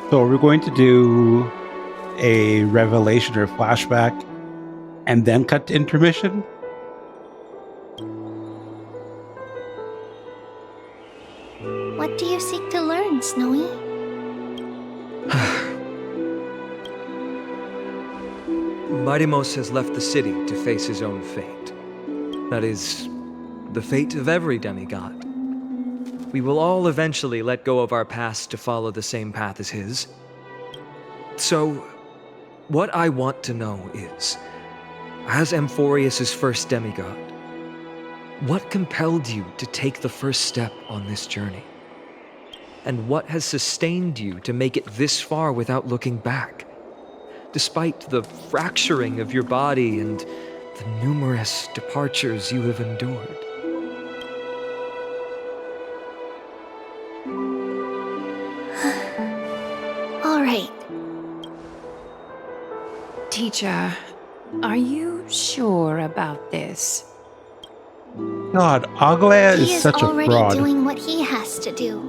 So are we going to do a revelation or flashback and then cut to intermission? What do you seek to learn, Snowy? Mightimos has left the city to face his own fate. That is, the fate of every demigod. We will all eventually let go of our past to follow the same path as his. So, what I want to know is, as Amphoreus' first demigod, what compelled you to take the first step on this journey? And what has sustained you to make it this far without looking back? Despite the fracturing of your body and the numerous departures you have endured. All right. Teacher, are you sure about this? God, Aglaya He is is such a already fraud. doing what he has to do.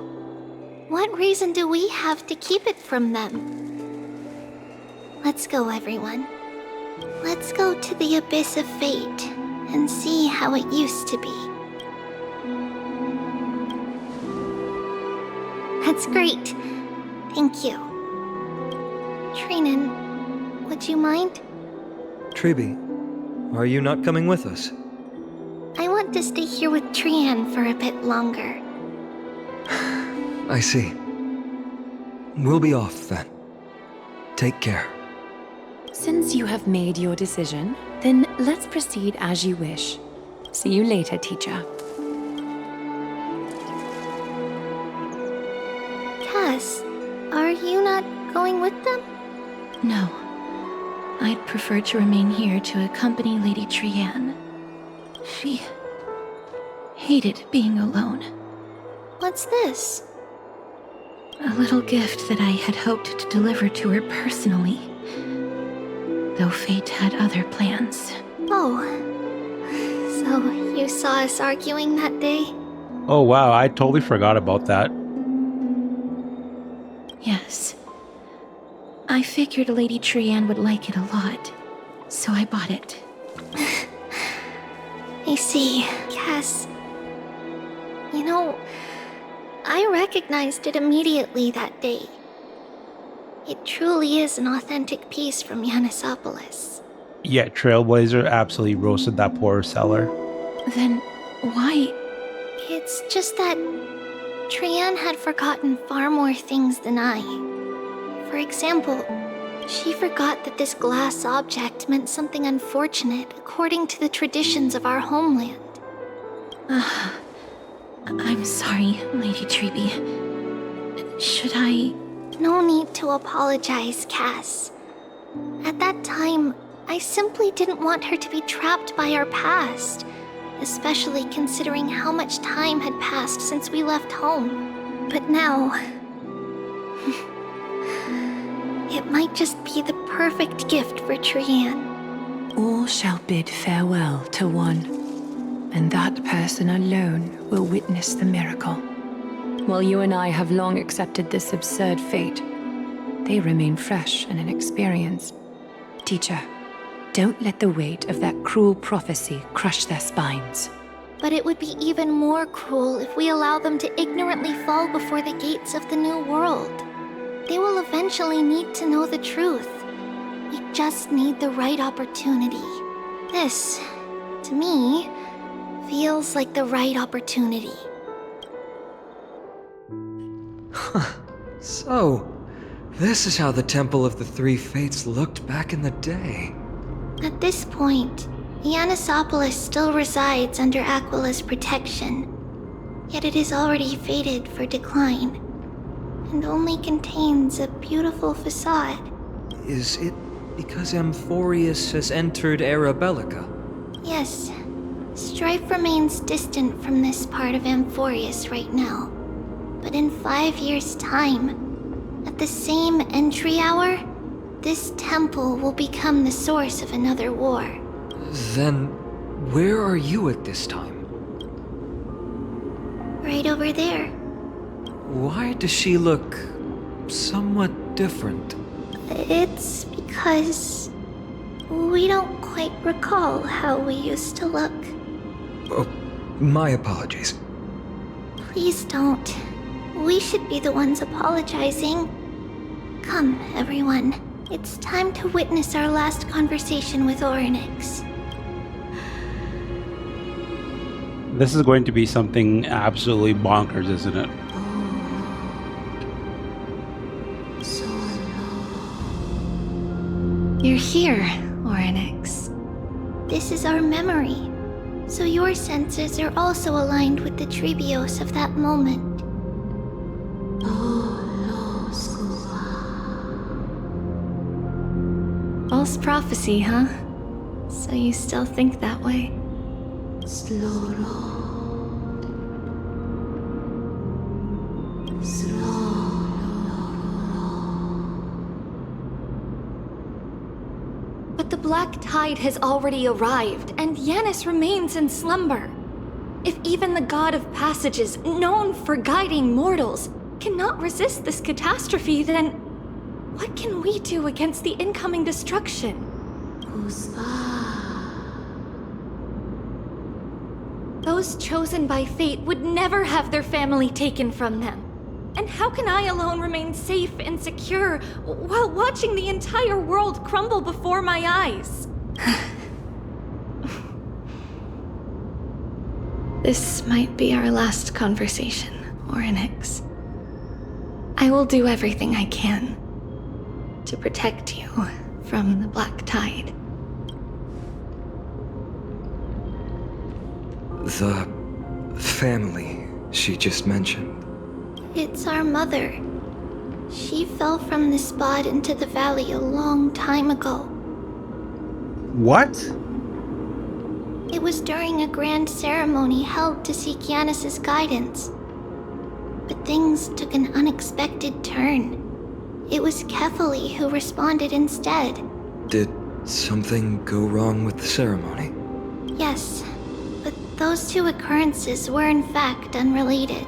What reason do we have to keep it from them? Let's go, everyone. Let's go to the Abyss of Fate and see how it used to be. That's great. Thank you. Trinin, would you mind? Treeby, are you not coming with us? I want to stay here with Trian for a bit longer. I see. We'll be off then. Take care. Since you have made your decision, then let's proceed as you wish. See you later, teacher. Cass, are you not going with them? No. I'd prefer to remain here to accompany Lady Trian. She hated being alone. What's this? A little gift that I had hoped to deliver to her personally. Though fate had other plans. Oh. So you saw us arguing that day? Oh wow, I totally forgot about that. Yes. I figured Lady Trian would like it a lot, so I bought it. I see. Cass. You know, I recognized it immediately that day. It truly is an authentic piece from Yanisopolis. Yeah, Trailblazer absolutely roasted that poor seller. Then why? It's just that Trian had forgotten far more things than I. For example, she forgot that this glass object meant something unfortunate according to the traditions of our homeland. I'm sorry, Lady Treeby. Should I... No need to apologize, Cass. At that time, I simply didn't want her to be trapped by our past, especially considering how much time had passed since we left home. But now... it might just be the perfect gift for Trian. All shall bid farewell to one, and that person alone will witness the miracle. While you and I have long accepted this absurd fate, they remain fresh and inexperienced. Teacher, don't let the weight of that cruel prophecy crush their spines. But it would be even more cruel if we allow them to ignorantly fall before the gates of the new world. They will eventually need to know the truth. We just need the right opportunity. This, to me, feels like the right opportunity. So, this is how the Temple of the Three Fates looked back in the day. At this point, Yanisopolis still resides under Aquila's protection, yet it is already fated for decline, and only contains a beautiful facade. Is it Because Amphoreus has entered Era Bellica. Yes. Strife remains distant from this part of Amphoreus right now. But in 5 years' time, at the same entry hour, this temple will become the source of another war. Then, where are you at this time? Right over there. Why does she look somewhat different? It's because we don't quite recall how we used to look. Oh, my apologies. Please don't. We should be the ones apologizing. Come, everyone. It's time to witness our last conversation with Orynyx. This is going to be something absolutely bonkers, isn't it? You're here, Orynyx. This is our memory, so your senses are also aligned with the Trebios of that moment. False prophecy, huh? So you still think that way? But the black tide has already arrived, and Yanis remains in slumber. If even the god of passages, known for guiding mortals, cannot resist this catastrophe, then what can we do against the incoming destruction? Those chosen by fate would never have their family taken from them. And how can I alone remain safe and secure while watching the entire world crumble before my eyes? This might be our last conversation, Orynyx. I will do everything I can to protect you from the black tide. The family she just mentioned. It's our mother. She fell from the spot into the valley a long time ago. What? It was during a grand ceremony held to seek Yanis's guidance. But things took an unexpected turn. It was Kefali who responded instead. Did something go wrong with the ceremony? Yes, but those two occurrences were in fact unrelated.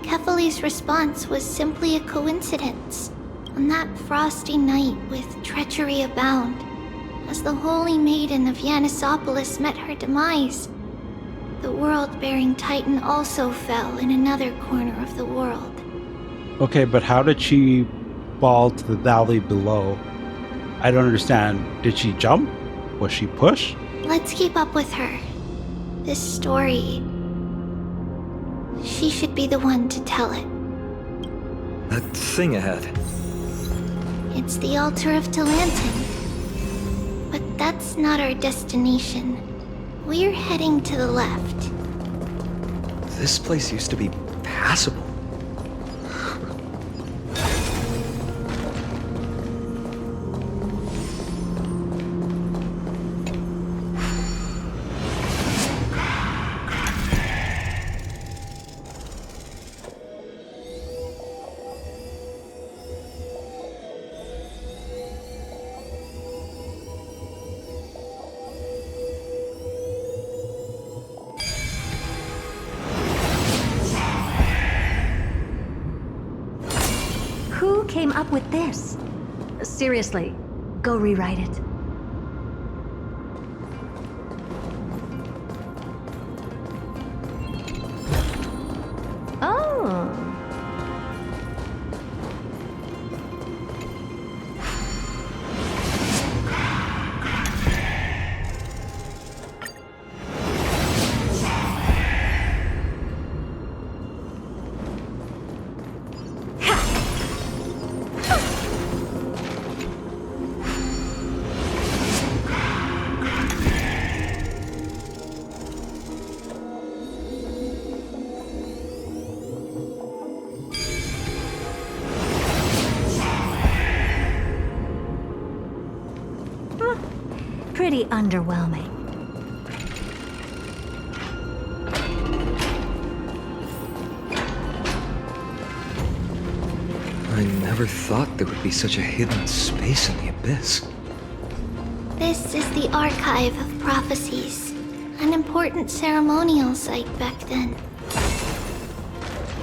Kefali's response was simply a coincidence. On that frosty night with treachery abound, as the holy maiden of Yanisopolis met her demise, the world-bearing titan also fell in another corner of the world. Okay, but how did she fall to the valley below? I don't understand. Did she jump? Was she pushed? Let's keep up with her. This story... she should be the one to tell it. That thing ahead. It's the altar of Talantin. But that's not our destination. We're heading to the left. This place used to be passable. Who came up with this? Seriously, go rewrite it. Oh. pretty underwhelming. I never thought there would be such a hidden space in the abyss. This is the Archive of Prophecies, an important ceremonial site back then.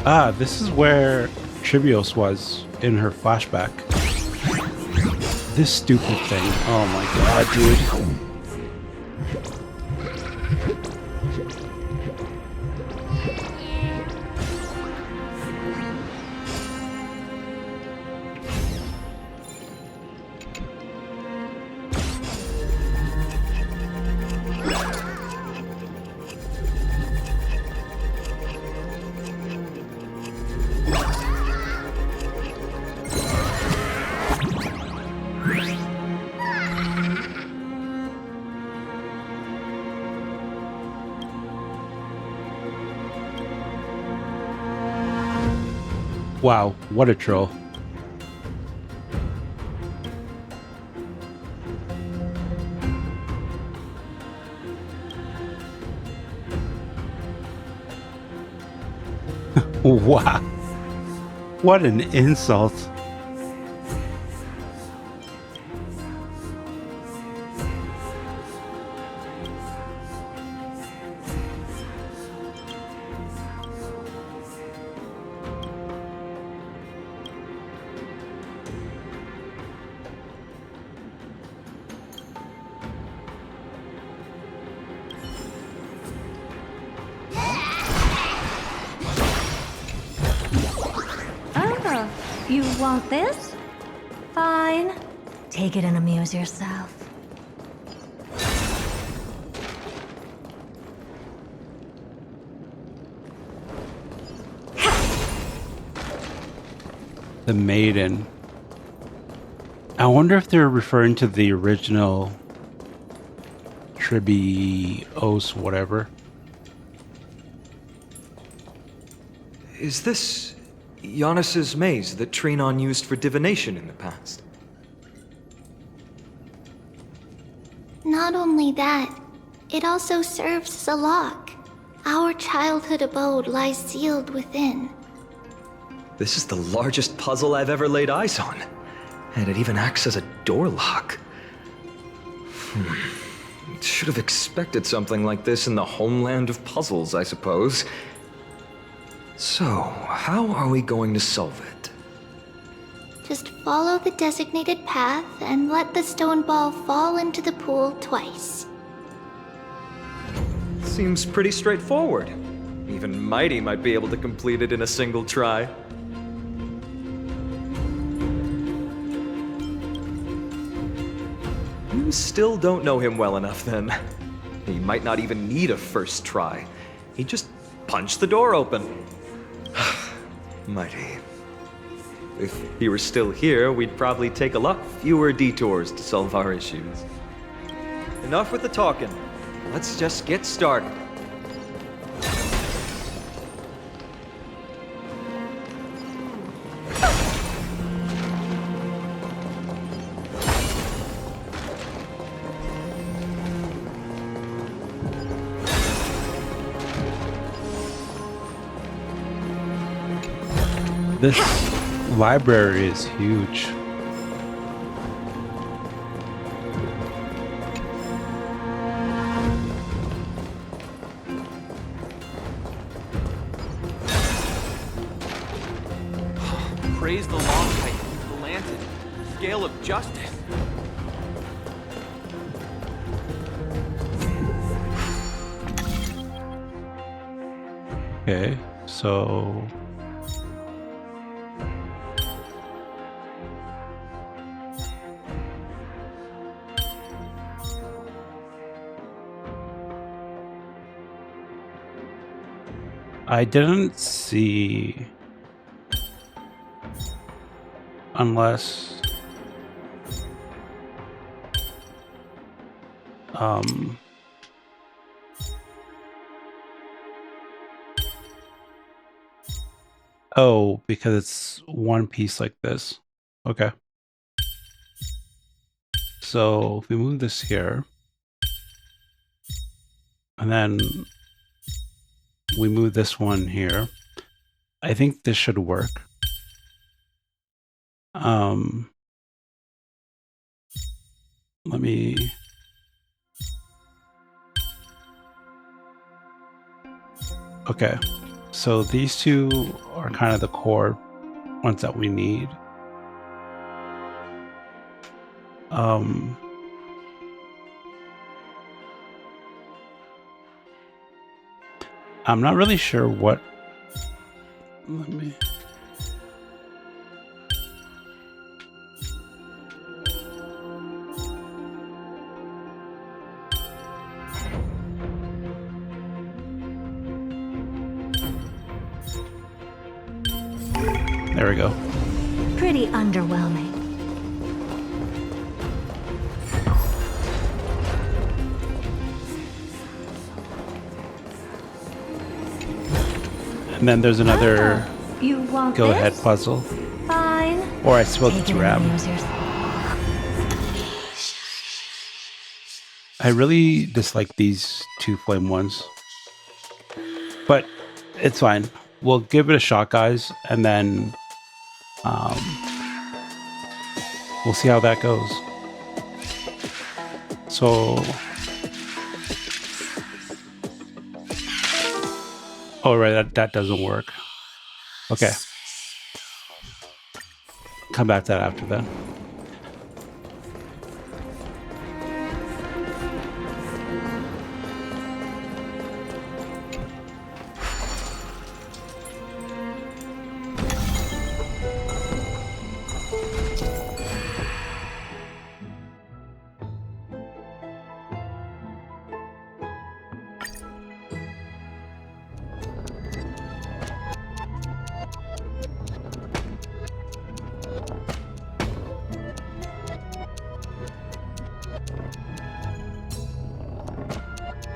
Ah, this is where Trivios was in her flashback. This stupid thing. Oh my god, dude. Wow, what a troll. Wow. What an insult. Oh, you want this? Fine. Take it and amuse yourself. The maiden. I wonder if they're referring to the original Tribios, whatever. Is this Giannis's maze that Trinon used for divination in the past? Not only that, it also serves as a lock. Our childhood abode lies sealed within. This is the largest puzzle I've ever laid eyes on. And it even acts as a door lock. Should have expected something like this in the homeland of puzzles, I suppose. So, how are we going to solve it? Just follow the designated path and let the stone ball fall into the pool twice. Seems pretty straightforward. Even Mighty might be able to complete it in a single try. You still don't know him well enough, then. He might not even need a first try. He just punched the door open. Mighty. If he were still here, we'd probably take a lot fewer detours to solve our issues. Enough with the talking. Let's just get started. This library is huge. Praise the long kite, the lantern, scale of justice. Okay, so I didn't see, unless oh, because it's one piece like this. Okay. So if we move this here, And then we move this one here. I think this should work. Let me... Okay, so these two are kind of the core ones that we need. I'm not really sure what... Let me... There we go. Pretty underwhelming. And then there's another You want go-ahead this? puzzle. Fine. Or I suppose it's Take it RAM. and amuse yourself. I really dislike these two flame ones. But it's fine. We'll give it a shot, guys, and then we'll see how that goes. So... Oh, right, that doesn't work. Okay. Come back to that after then.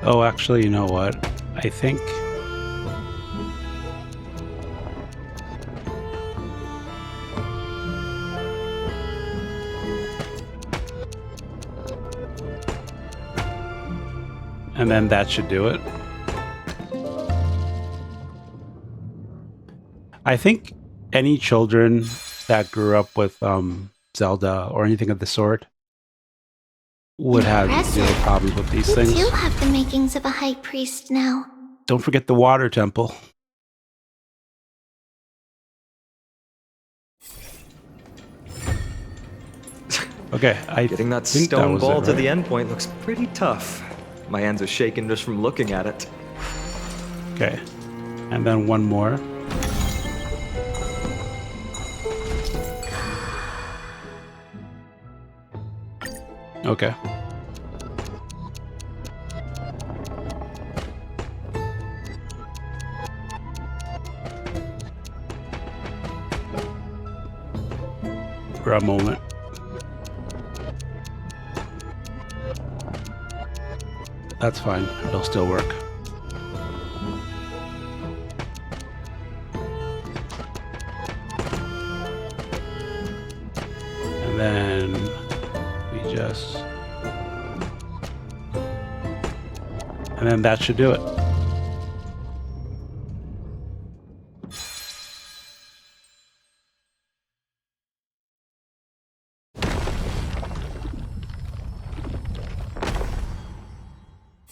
Oh, actually, you know what? I think... And then that should do it. I think any children that grew up with Zelda or anything of the sort would have zero problems with these things. You have the makings of a high priest now. Don't forget the water temple. Okay, Getting that think stone was ball it, to right? the end point looks pretty tough. My hands are shaking just from looking at it. Okay, and then one more. Okay. For a moment. That's fine. It'll still work. And then we just... And then that should do it.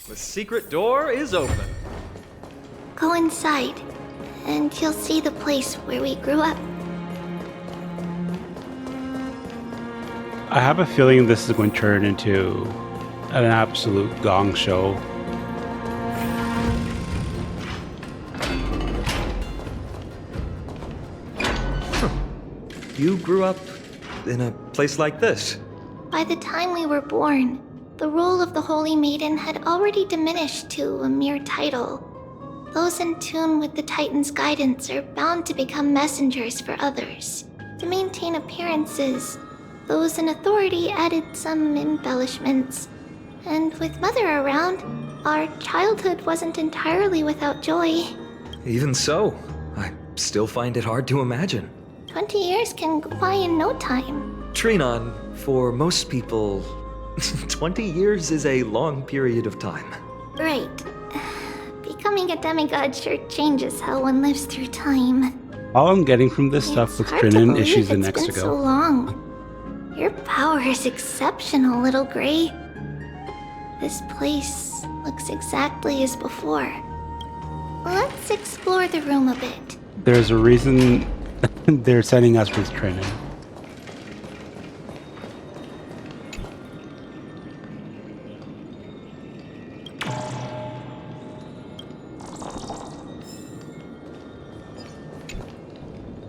The secret door is open. Go inside, and you'll see the place where we grew up. I have a feeling this is going to turn into an absolute gong show. You grew up in a place like this. By the time we were born, the role of the Holy Maiden had already diminished to a mere title. Those in tune with the Titan's guidance are bound to become messengers for others. To maintain appearances, those in authority added some embellishments. And with Mother around, our childhood wasn't entirely without joy. Even so, I still find it hard to imagine. 20 years can go by in no time. Trinon, for most people, 20 years is a long period of time. Right. Becoming a demigod sure changes how one lives through time. All I'm getting from this stuff with Hard to Trinan believe is she's the it's next been to so go. long. Your power is exceptional, little Gray. This place looks exactly as before. Let's explore the room a bit. There's a reason they're sending us with Trinan.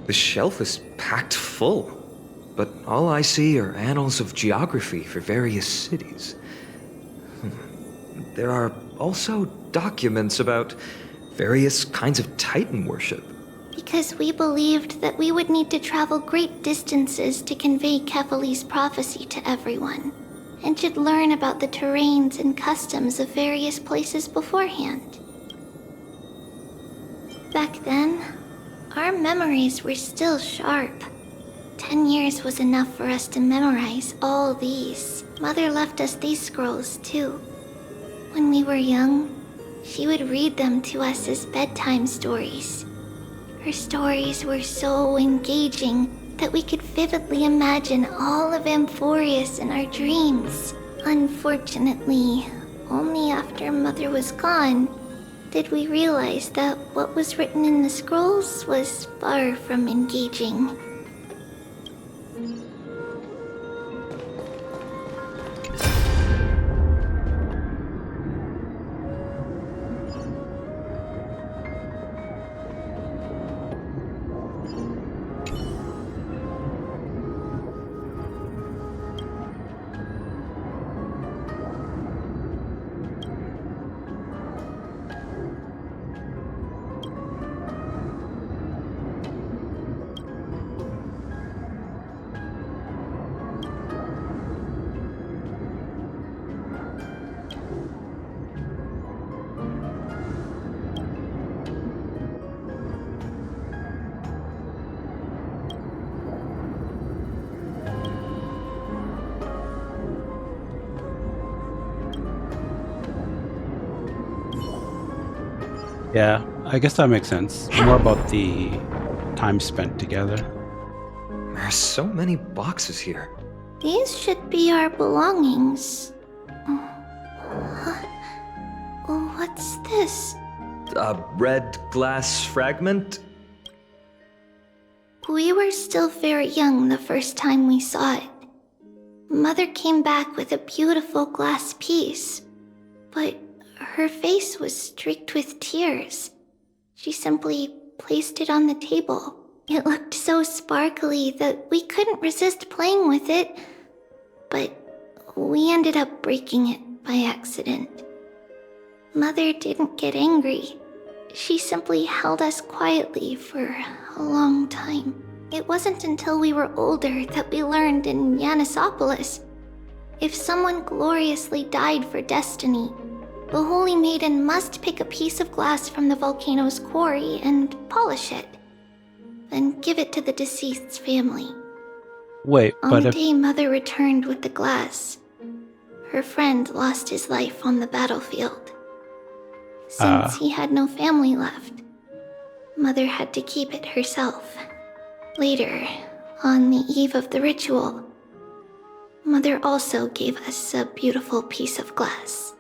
The shelf is packed full, but all I see are annals of geography for various cities. There are also documents about various kinds of Titan worship. Because we believed that we would need to travel great distances to convey Kefali's prophecy to everyone, and should learn about the terrains and customs of various places beforehand. Back then, our memories were still sharp. 10 years was enough for us to memorize all these. Mother left us these scrolls too. When we were young, she would read them to us as bedtime stories. Her stories were so engaging that we could vividly imagine all of Amphoreus in our dreams. Unfortunately, only after Mother was gone did we realize that what was written in the scrolls was far from engaging. Yeah, I guess that makes sense. More about the time spent together. There are so many boxes here. These should be our belongings. What's this? A red glass fragment? We were still very young the first time we saw it. Mother came back with a beautiful glass piece, but her face was streaked with tears. She simply placed it on the table. It looked so sparkly that we couldn't resist playing with it, but we ended up breaking it by accident. Mother didn't get angry. She simply held us quietly for a long time. It wasn't until we were older that we learned in Yanisopolis, if someone gloriously died for destiny, the Holy Maiden must pick a piece of glass from the volcano's quarry and polish it, then give it to the deceased's family. Wait, On but the if day Mother returned with the glass, her friend lost his life on the battlefield. Since he had no family left, Mother had to keep it herself. Later, on the eve of the ritual, Mother also gave us a beautiful piece of glass.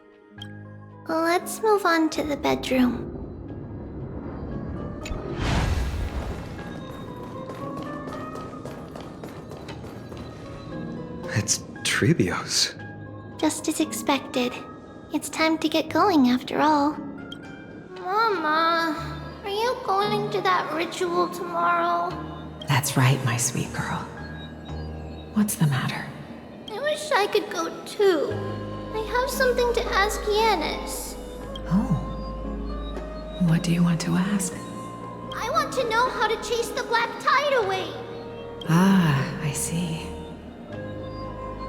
Let's move on to the bedroom. It's Tribio's. Just as expected. It's time to get going after all. Mama, are you going to that ritual tomorrow? That's right, my sweet girl. What's the matter? I wish I could go too. I have something to ask Yanis. Oh. What do you want to ask? I want to know how to chase the black tide away. Ah, I see.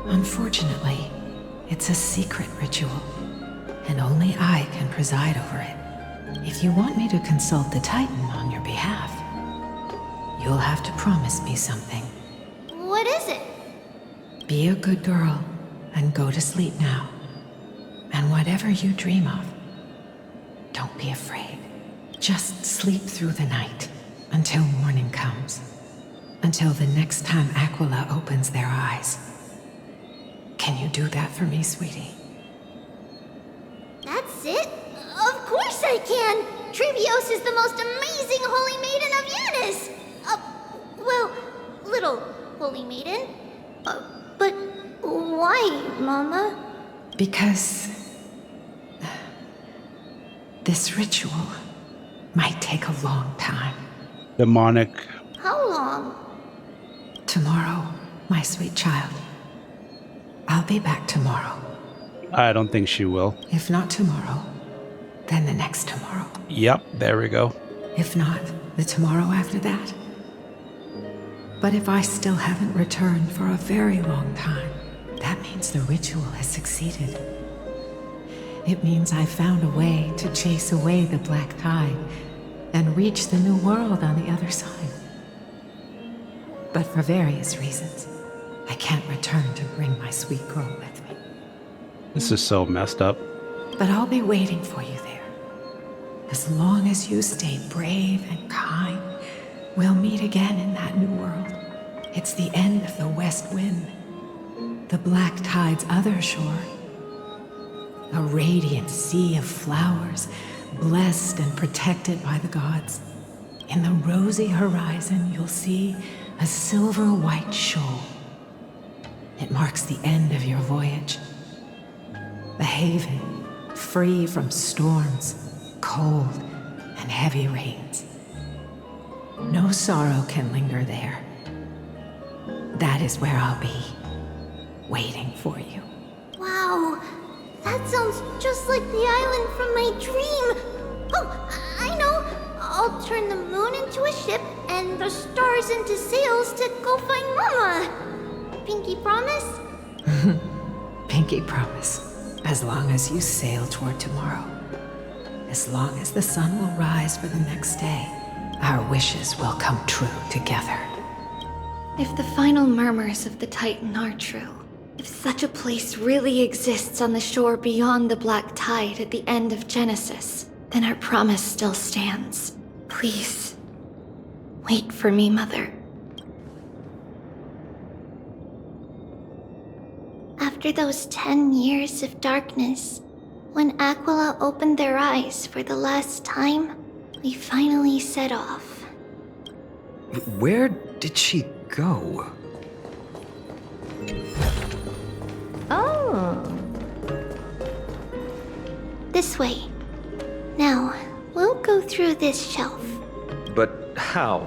Unfortunately, it's a secret ritual, and only I can preside over it. If you want me to consult the Titan on your behalf, you'll have to promise me something. What is it? Be a good girl and go to sleep now. And whatever you dream of, Don't be afraid. Just sleep through the night until morning comes. Until the next time Aquila opens their eyes. Can you do that for me, sweetie? That's it? Of course I can! Trivios is the most amazing holy maiden of Yanis! Well, little holy maiden. But why, Mama? Because this ritual might take a long time. Demonic. How long? Tomorrow, my sweet child. I'll be back tomorrow. I don't think she will. If not tomorrow, then the next tomorrow. Yep, there we go. If not, the tomorrow after that. But if I still haven't returned for a very long time, that means the ritual has succeeded. It means I found a way to chase away the black tide and reach the new world on the other side. But for various reasons, I can't return to bring my sweet girl with me. This is so messed up. But I'll be waiting for you there. As long as you stay brave and kind, we'll meet again in that new world. It's the end of the west wind, the black tide's other shore. A radiant sea of flowers, blessed and protected by the gods. In the rosy horizon, you'll see a silver-white shoal. It marks the end of your voyage. A haven, free from storms, cold, and heavy rains. No sorrow can linger there. That is where I'll be, waiting for you. Wow, that sounds just like the island from my dream. Oh, I know. I'll turn the moon into a ship and the stars into sails to go find Mama. Pinky promise? Pinky promise. As long as you sail toward tomorrow. As long as the sun will rise for the next day, our wishes will come true together. If the final murmurs of the Titan are true, if such a place really exists on the shore beyond the black tide at the end of Genesis, then our promise still stands. Please, wait for me, Mother. After those 10 years of darkness, when Aquila opened their eyes for the last time, we finally set off. Where did she go? Oh. This way. Now, we'll go through this shelf. But how?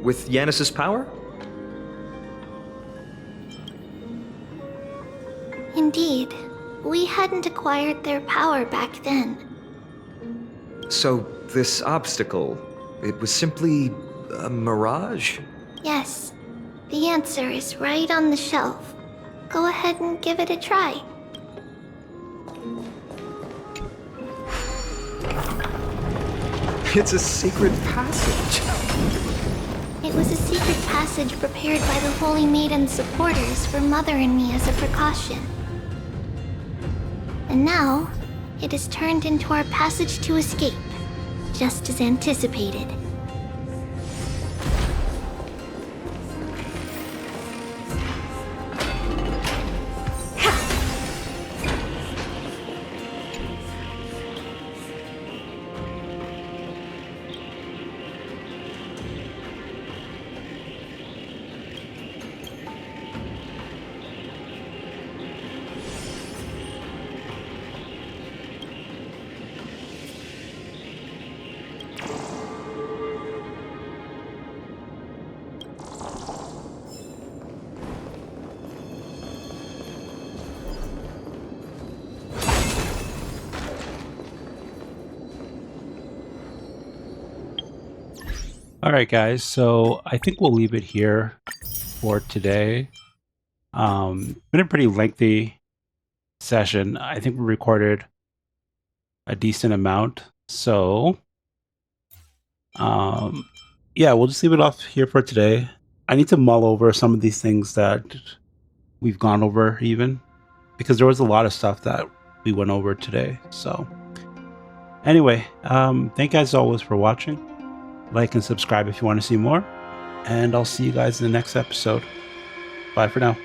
With Yanis's power? Indeed, we hadn't acquired their power back then. So, this obstacle, it was simply a mirage? Yes, the answer is right on the shelf. Go ahead and give it a try. It's a secret passage. It was a secret passage prepared by the Holy Maiden's supporters for Mother and me as a precaution. And now, it is turned into our passage to escape, just as anticipated. All right, guys. So I think we'll leave it here for today. Been a pretty lengthy session. I think we recorded a decent amount. So, yeah, we'll just leave it off here for today. I need to mull over some of these things that we've gone over even, because there was a lot of stuff that we went over today. So, Anyway, thank you guys as always for watching. Like and subscribe if you want to see more. And I'll see you guys in the next episode. Bye for now.